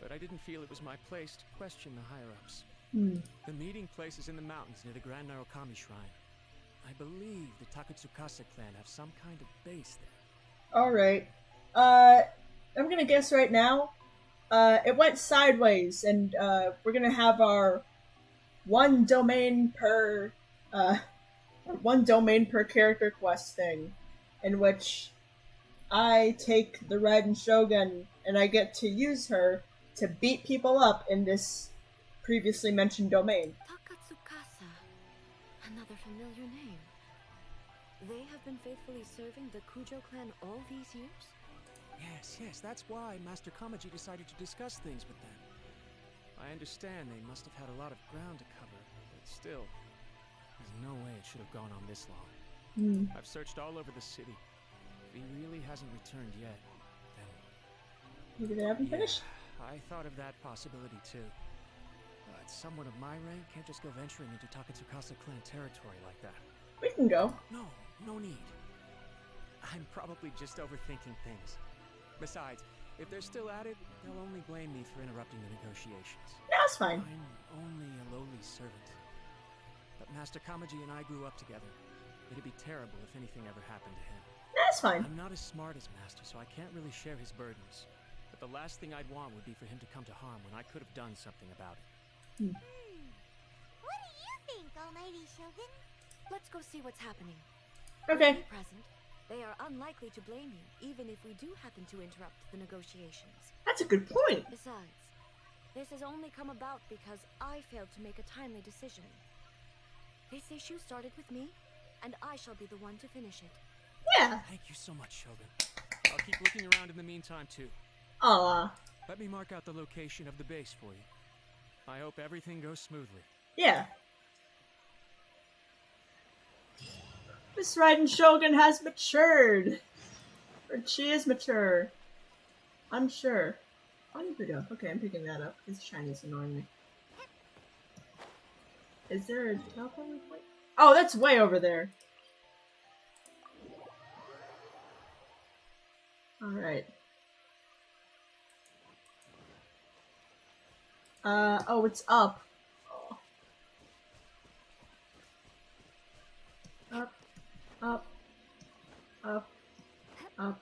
but I didn't feel it was my place to question the higher-ups. The meeting place is in the mountains near the Grand Narukami Shrine. I believe the Takatsukasa clan have some kind of base there. Alright. I'm gonna guess right now. It went sideways, and we're gonna have our one domain per character quest thing, in which I take the Raiden Shogun and I get to use her to beat people up in this previously mentioned domain. Takatsukasa. Another familiar name. They have been faithfully serving the Kujo clan all these years? Yes, that's why Master Kamaji decided to discuss things with them. I understand they must have had a lot of ground to cover, but still, there's no way it should have gone on this long. I've searched all over the city. If he really hasn't returned yet, then... Maybe they haven't finished? I thought of that possibility too. But someone of my rank can't just go venturing into Takatsukasa clan territory like that. We can go. No need. I'm probably just overthinking things. Besides, if they're still at it, they'll only blame me for interrupting the negotiations. That's fine. I'm only a lowly servant. But Master Kamaji and I grew up together. It'd be terrible if anything ever happened to him. That's fine. I'm not as smart as Master, so I can't really share his burdens. But the last thing I'd want would be for him to come to harm when I could have done something about it. What do you think, Almighty Shogun? Let's go see what's happening. Okay. At present, they are unlikely to blame you, even if we do happen to interrupt the negotiations. That's a good point. Besides, this has only come about because I failed to make a timely decision. This issue started with me, and I shall be the one to finish it. Yeah. Thank you so much, Shogun. I'll keep looking around in the meantime, too. Aw. Let me mark out the location of the base for you. I hope everything goes smoothly. Yeah. Miss Raiden Shogun has matured. Or she is mature. Unsure. Onibudo. Okay, I'm picking that up. This Chinese annoying me. Is there a telephone point? Oh, that's way over there. Alright. Oh, it's up. Up, up, up, up,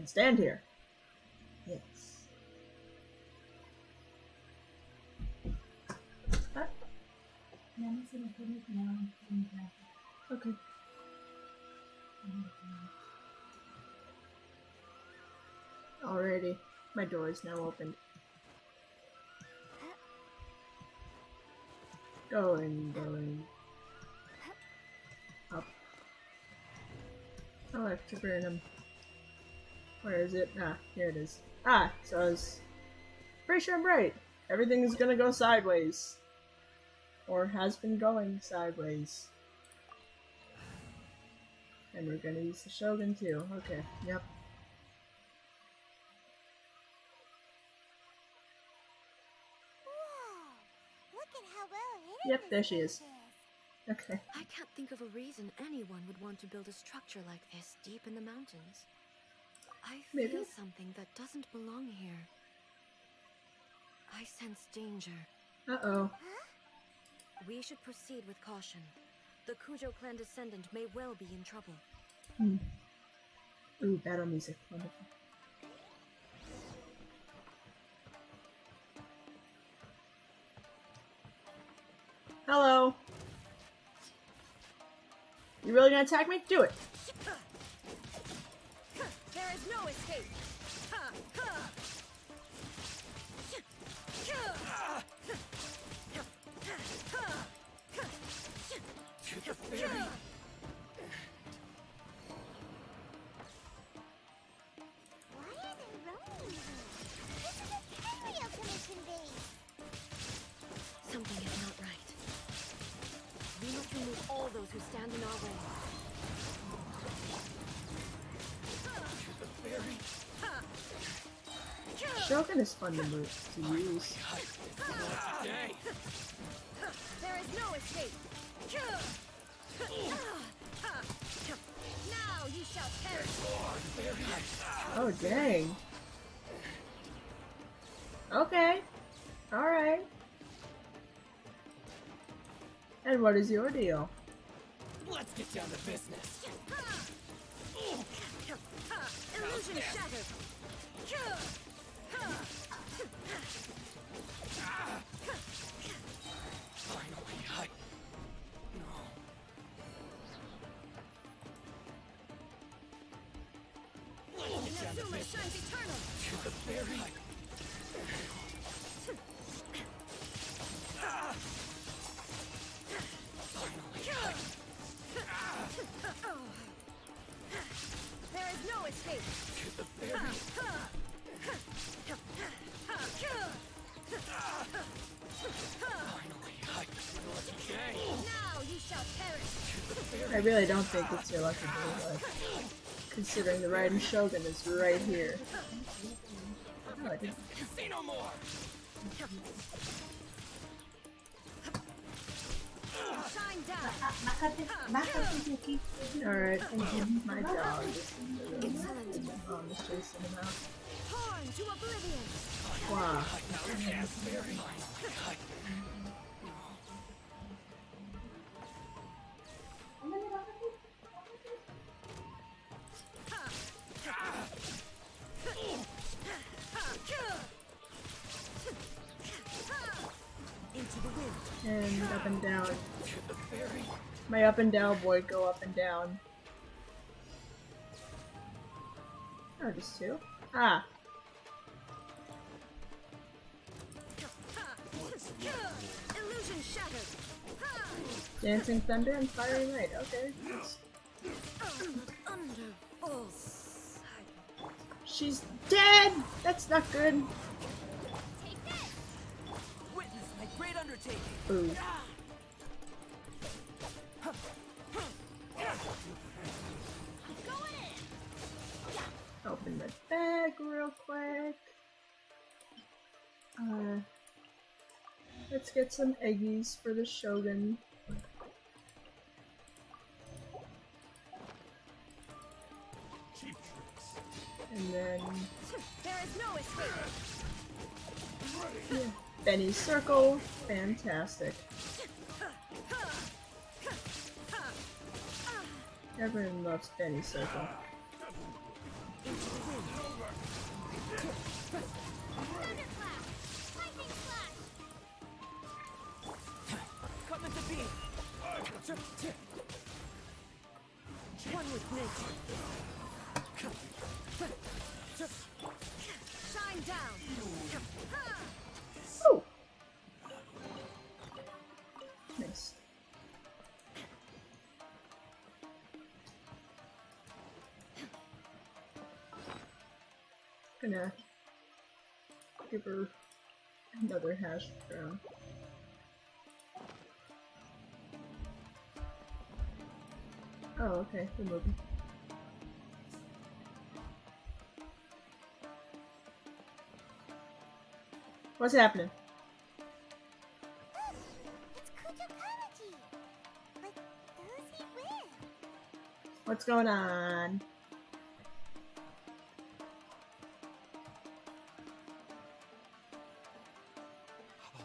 can stand here. Yes. What? Okay. Alrighty. My door is now opened. Going. Up. Oh, I have to burn him. Where is it? Ah, here it is. Ah, so I was pretty sure I'm right. Everything is gonna go sideways. Or has been going sideways. And we're gonna use the Shogun too. Okay, yep. Whoa! Look at how well hidden Yep, this there she place is. Okay. I can't think of a reason anyone would want to build a structure like this deep in the mountains. I feel Maybe. something that doesn't belong here. I sense danger. Uh-oh. We should proceed with caution. The Kujo clan descendant may well be in trouble. Ooh, battle music. Wonderful. Hello. You really gonna attack me? Do it. There is no escape. Why are they roaming here? This is a Tenryo Commission base! Something is not right. We must remove all those who stand in our way. Shogun is fun to use. There is no escape. Now you shall perish. Oh, dang. Okay. Alright. And what is your deal? Let's get down to business. Illusion shattered. Finally, Inazuma shines eternal. to the very... There is no escape. To the very... Now you shall perish. I really don't think it's your lucky day, but considering the Raiden Shogun is right here. Oh, I didn't. Say no more! Shine down. Alright, my dog is Excellent. Mom is chasing him out. Torn to oblivion. Wow. Into the wind. And up and down. My up and down boy go up and down. Oh, just two? Ah. Illusion shattered. Dancing Thunder and Fiery Light. Okay. That's... Thunderbolts. She's dead! That's not good. Take this! Witness my great undertaking! Ooh. Open the bag real quick. Let's get some eggies for the Shogun. And then There is no escape. yeah, Benny's Circle, fantastic. Everyone loves Benny's Circle. Into the wind. down. Oh! Nice. Gonna give her another hash brown. Oh, okay, we're moving. What's happening? It's Kujo Kamaji! But who's he with? What's going on?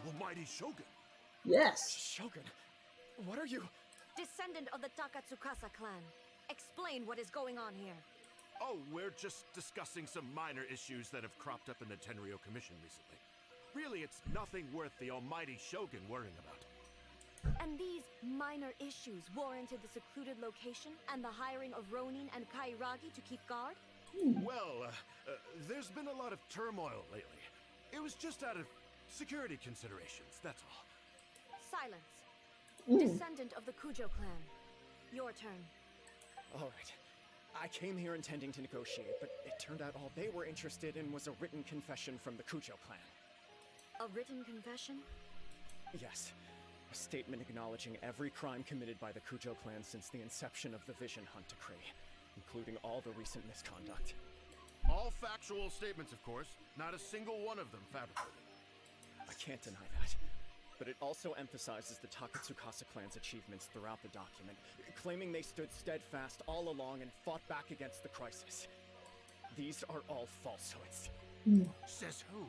Almighty Shogun! Yes! Shogun, what are you? Descendant of the Takatsukasa clan. Explain what is going on here. Oh, we're just discussing some minor issues that have cropped up in the Tenryou Commission recently. Really, it's nothing worth the almighty Shogun worrying about. And these minor issues warranted the secluded location and the hiring of Ronin and Kairagi to keep guard? Well, there's been a lot of turmoil lately. It was just out of security considerations, that's all. Silence. Descendant of the Kujo clan. Your turn. Alright. I came here intending to negotiate, but it turned out all they were interested in was a written confession from the Kujo clan. A written confession? Yes. A statement acknowledging every crime committed by the Kujo clan since the inception of the Vision Hunt Decree, including all the recent misconduct. All factual statements, of course. Not a single one of them fabricated. I can't deny that. But it also emphasizes the Takatsukasa clan's achievements throughout the document, claiming they stood steadfast all along and fought back against the crisis. These are all falsehoods. Says who?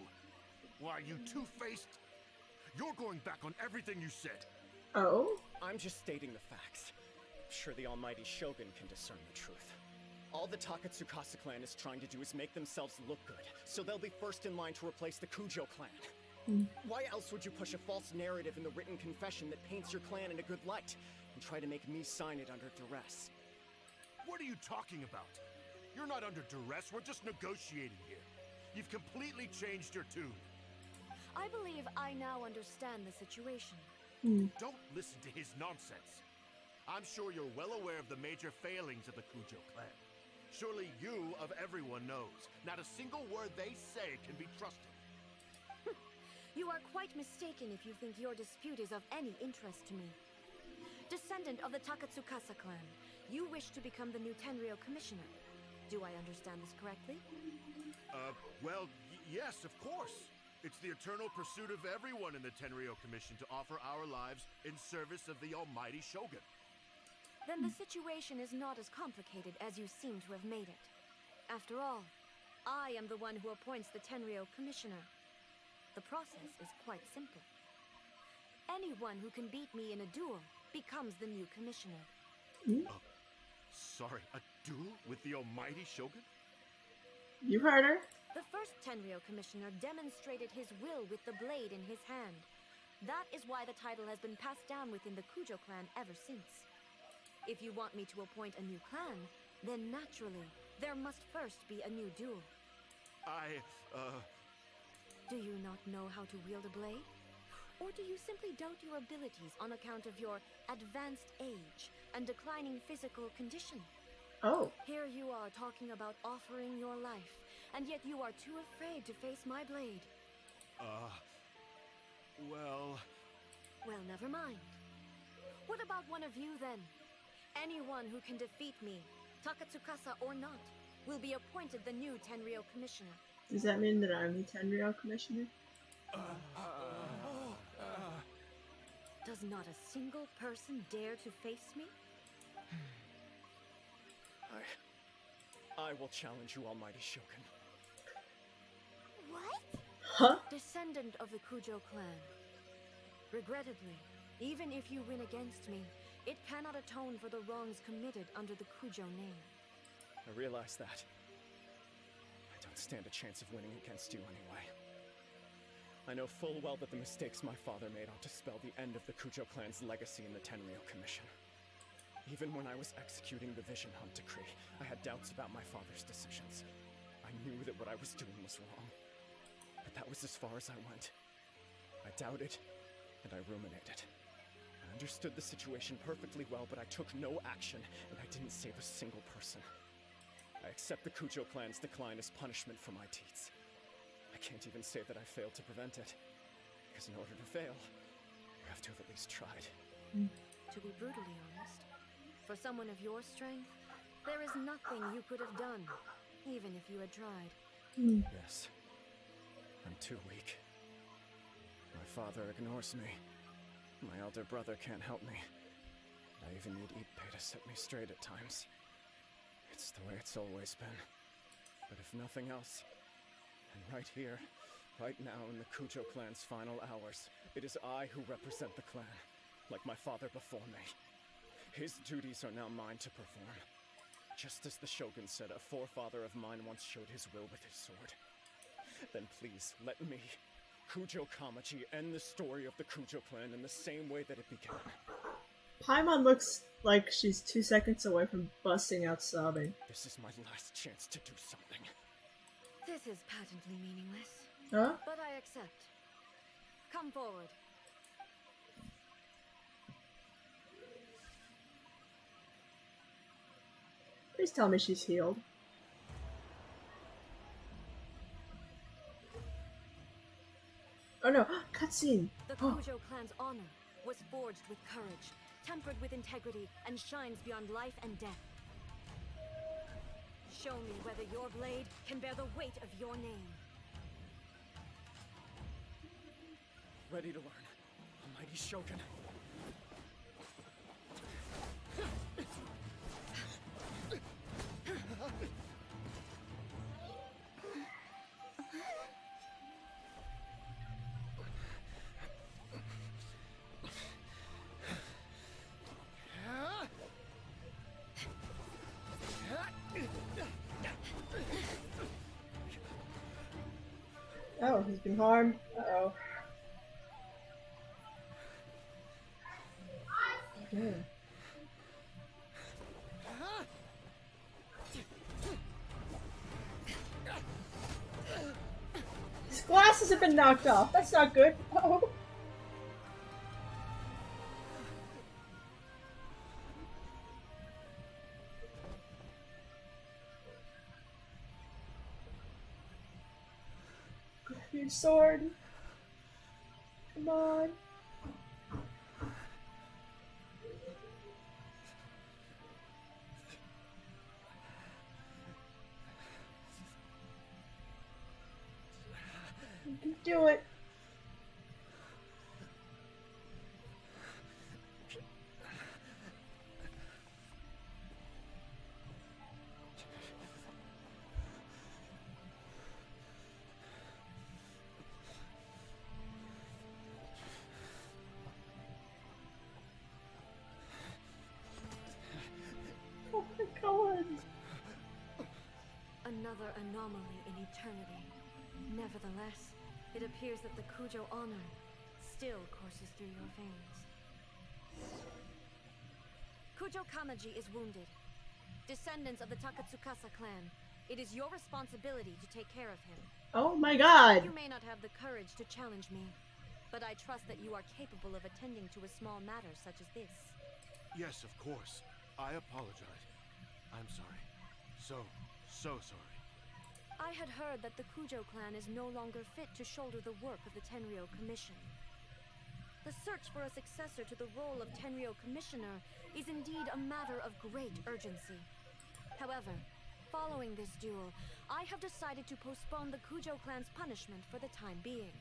Why, you two-faced... You're going back on everything you said. Oh? I'm just stating the facts. I'm sure the almighty Shogun can discern the truth. All the Takatsukasa clan is trying to do is make themselves look good, so they'll be first in line to replace the Kujo clan. Why else would you push a false narrative in the written confession that paints your clan in a good light, and try to make me sign it under duress? What are you talking about? You're not under duress, we're just negotiating here. You've completely changed your tune. I believe I now understand the situation. Don't listen to his nonsense. I'm sure you're well aware of the major failings of the Kujo clan. Surely you, of everyone, knows. Not a single word they say can be trusted. You are quite mistaken if you think your dispute is of any interest to me. Descendant of the Takatsukasa clan, you wish to become the new Tenryou commissioner. Do I understand this correctly? Well, yes, of course. It's the eternal pursuit of everyone in the Tenryou Commission to offer our lives in service of the almighty Shogun. Then the situation is not as complicated as you seem to have made it. After all, I am the one who appoints the Tenryou commissioner. The process is quite simple. Anyone who can beat me in a duel becomes the new commissioner. Sorry, a duel with the almighty Shogun? You heard her? The first Tenryou commissioner demonstrated his will with the blade in his hand. That is why the title has been passed down within the Kujo clan ever since. If you want me to appoint a new clan, then naturally, there must first be a new duel. Do you not know how to wield a blade? Or do you simply doubt your abilities on account of your advanced age and declining physical condition? Oh. Here you are talking about offering your life, and yet you are too afraid to face my blade. Well... Well, never mind. What about one of you, then? Anyone who can defeat me, Takatsukasa or not, will be appointed the new Tenryou commissioner. Does that mean that I'm the Tenryou commissioner? Does not a single person dare to face me? I will challenge you, almighty Shogun. What? Huh? Descendant of the Kujo clan. Regrettably, even if you win against me, it cannot atone for the wrongs committed under the Kujo name. I realize that. I don't stand a chance of winning against you anyway. I know full well that the mistakes my father made ought to spell the end of the Kujo clan's legacy in the Tenryou Commission. Even when I was executing the Vision Hunt Decree, I had doubts about my father's decisions. I knew that what I was doing was wrong. That was as far as I went. I doubted, and I ruminated. I understood the situation perfectly well, but I took no action, and I didn't save a single person. I accept the Kujo clan's decline as punishment for my deeds. I can't even say that I failed to prevent it, because in order to fail, you have to have at least tried. To be brutally honest, for someone of your strength, there is nothing you could have done, even if you had tried. Yes. I'm too weak. My father ignores me. My elder brother can't help me. And I even need Ippei to set me straight at times. It's the way it's always been. But if nothing else, and right here, right now in the Kujo clan's final hours, it is I who represent the clan, like my father before me. His duties are now mine to perform. Just as the Shogun said, a forefather of mine once showed his will with his sword. Then please, let me, Kujo Kamaji, end the story of the Kujo clan in the same way that it began. Paimon looks like she's 2 seconds away from busting out sobbing. This is my last chance to do something. This is patently meaningless. Huh? But I accept. Come forward. Please tell me she's healed. Oh no, cutscene! The Kujo clan's honor was forged with courage, tempered with integrity, and shines beyond life and death. Show me whether your blade can bear the weight of your name. Ready to learn, Almighty Shogun. Oh, he's been harmed. Uh-oh. Okay. His glasses have been knocked off. That's not good. Oh. Grab your sword. Come on. You can do it. Oh my god. Another anomaly in eternity. Nevertheless, it appears that the Kujo honor still courses through your veins. Kujo Kamaji is wounded. Descendants of the Takatsukasa clan, it is your responsibility to take care of him. Oh my god. You may not have the courage to challenge me, but I trust that you are capable of attending to a small matter such as this. Yes, of course. I apologize. I'm sorry. So sorry. I had heard that the Kujo clan is no longer fit to shoulder the work of the Tenryou Commission. The search for a successor to the role of Tenryou Commissioner is indeed a matter of great urgency. However, following this duel, I have decided to postpone the Kujo clan's punishment for the time being.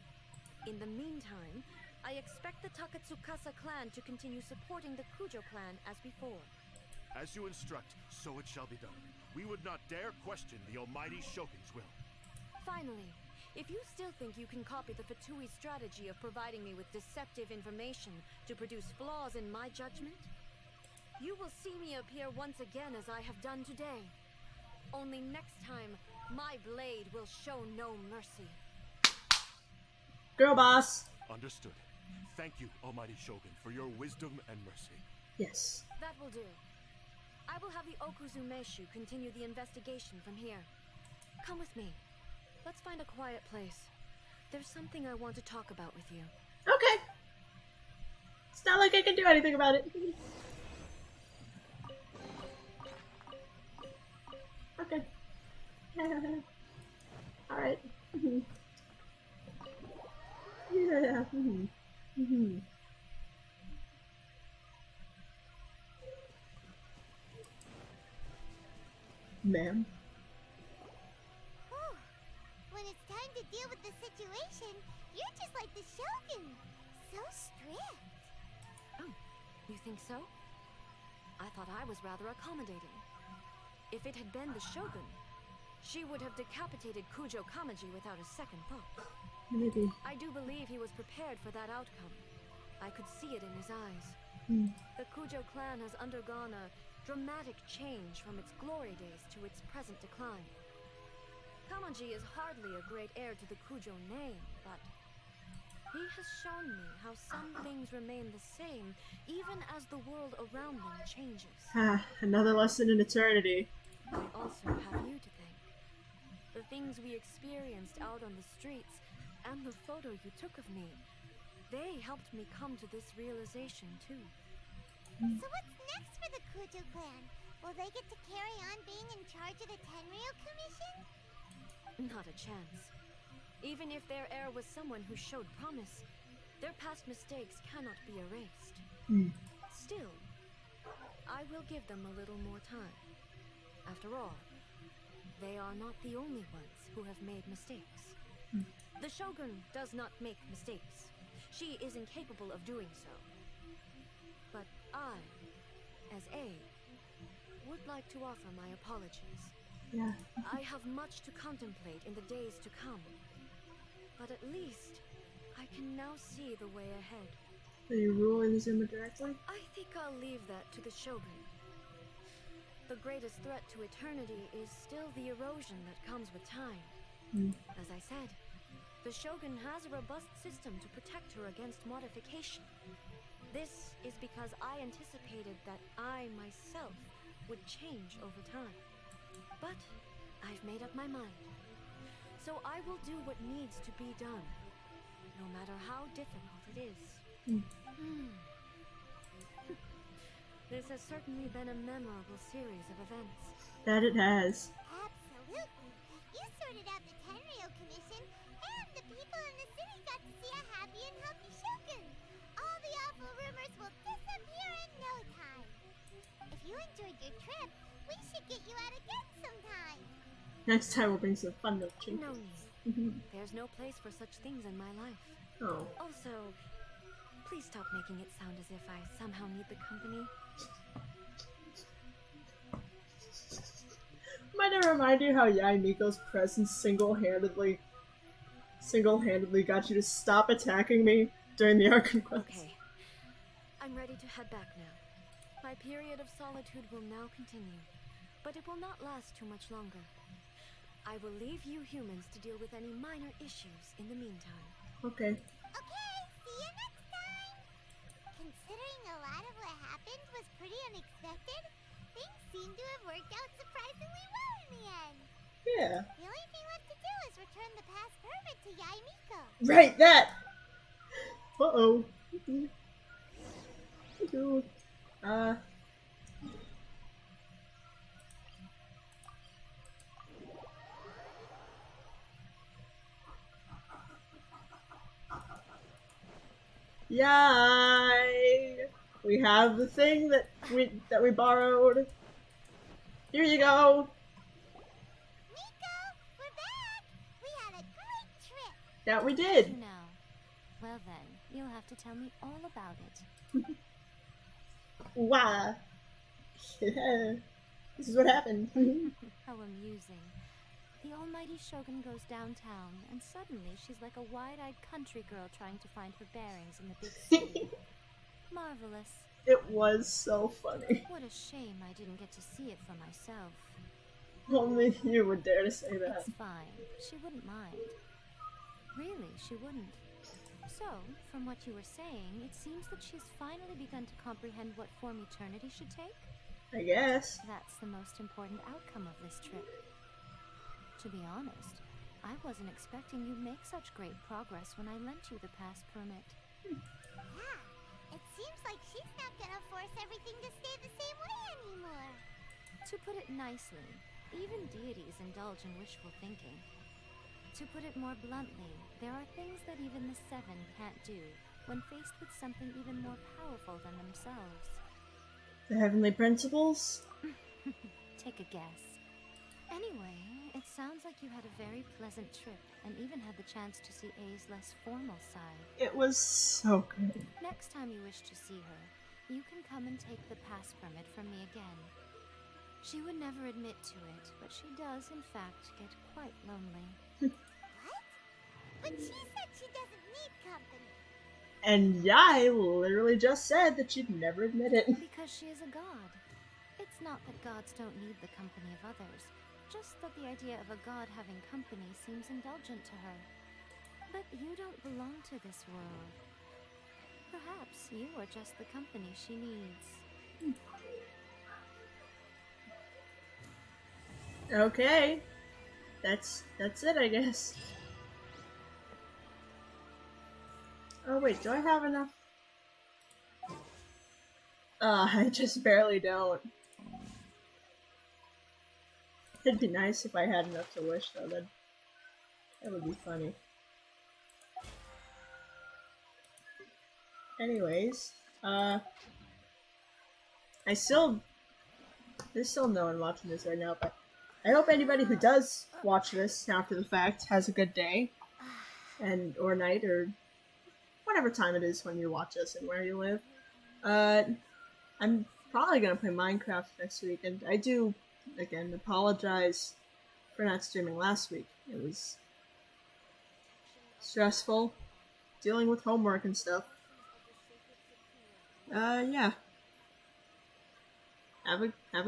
In the meantime, I expect the Takatsukasa clan to continue supporting the Kujo clan as before. As you instruct, so it shall be done. We would not dare question the Almighty Shogun's will. Finally, if you still think you can copy the Fatui strategy of providing me with deceptive information to produce flaws in my judgment, you will see me appear once again as I have done today. Only next time, my blade will show no mercy. Girl boss. Understood. Thank you, Almighty Shogun, for your wisdom and mercy. Yes. That will do. I will have the Okuzumeshu continue the investigation from here. Come with me. Let's find a quiet place. there's something I want to talk about with you. Okay. It's not like I can do anything about it. Okay. Alright. Yeah. Ma'am. When it's time to deal with the situation, you're just like the Shogun. So strict. Oh, you think so? I thought I was rather accommodating. If it had been the Shogun, she would have decapitated Kujo Kamaji without a second thought. Maybe. I do believe he was prepared for that outcome. I could see it in his eyes. The Kujo clan has undergone a dramatic change from its glory days to its present decline. Kamaji is hardly a great heir to the Kujo name, but he has shown me how some things remain the same even as the world around them changes. Another lesson in eternity. I also have you to thank. The things we experienced out on the streets and the photo you took of me, they helped me come to this realization too. So what's next for the Kujo clan? Will they get to carry on being in charge of the Tenryu Commission? Not a chance. Even if their heir was someone who showed promise, their past mistakes cannot be erased. Still, I will give them a little more time. After all, they are not the only ones who have made mistakes. The Shogun does not make mistakes. She is incapable of doing so. But I, as A, would like to offer my apologies. Yeah. I have much to contemplate in the days to come. But at least, I can now see the way ahead. Are you ruling the Zuma directly? I think I'll leave that to the Shogun. The greatest threat to eternity is still the erosion that comes with time. As I said, the Shogun has a robust system to protect her against modification. This is because I anticipated that I myself would change over time. But I've made up my mind. So I will do what needs to be done, no matter how difficult it is. This has certainly been a memorable series of events. That it has. Absolutely. You sorted out the Tenryu Commission, and the people in the city got to see a happy and healthy Shogun. All the awful rumors will disappear in no time. If you enjoyed your trip, we should get you out again sometime. Next time we'll bring some fun milkshake. No need. There's no place for such things in my life. Oh. Also, please stop making it sound as if I somehow need the company. Might I remind you how Yae Miko's presence single-handedly got you to stop attacking me during the Arkham quest? Okay. I'm ready to head back now. My period of solitude will now continue, but it will not last too much longer. I will leave you humans to deal with any minor issues in the meantime. Okay. Okay, see you next time! Considering a lot of what happened was pretty unexpected, things seem to have worked out surprisingly well in the end. Yeah. The only thing left to do is return the past permit to Yae Miko. Right, that! Uh-oh. Yay! We have the thing that we borrowed. Here you go. Miko, we're back! We had a great trip! That we did. Now, well then, you'll have to tell me all about it. Why? This is what happened. How amusing. The almighty Shogun goes downtown, and suddenly she's like a wide-eyed country girl trying to find her bearings in the big city. Marvelous. It was so funny. What a shame I didn't get to see it for myself. Only you would dare to say that. It's fine. She wouldn't mind. Really, she wouldn't. So, from what you were saying, it seems that she's finally begun to comprehend what form eternity should take? I guess. That's the most important outcome of this trip. To be honest, I wasn't expecting you'd make such great progress when I lent you the pass permit. Yeah, it seems like she's not gonna force everything to stay the same way anymore. To put it nicely, even deities indulge in wishful thinking. To put it more bluntly, there are things that even the Seven can't do when faced with something even more powerful than themselves. The heavenly principles? Take a guess. Anyway, it sounds like you had a very pleasant trip and even had the chance to see A's less formal side. It was so good. Next time you wish to see her, you can come and take the pass permit from me again. She would never admit to it, but she does, in fact, get quite lonely. What? But she said she doesn't need company. And Yai literally just said that she'd never admit it. Because she is a god. It's not that gods don't need the company of others, just that the idea of a god having company seems indulgent to her. But you don't belong to this world. Perhaps you are just the company she needs. Okay. That's it, I guess. Oh wait, do I have enough? I just barely don't. It'd be nice if I had enough to wish, though. That would be funny. Anyways, there's still no one watching this right now, but I hope anybody who does watch this after the fact has a good day, or night, or whatever time it is when you watch this and where you live. I'm probably gonna play Minecraft next week, and I do, again, apologize for not streaming last week. It was stressful, dealing with homework and stuff. Yeah. Have a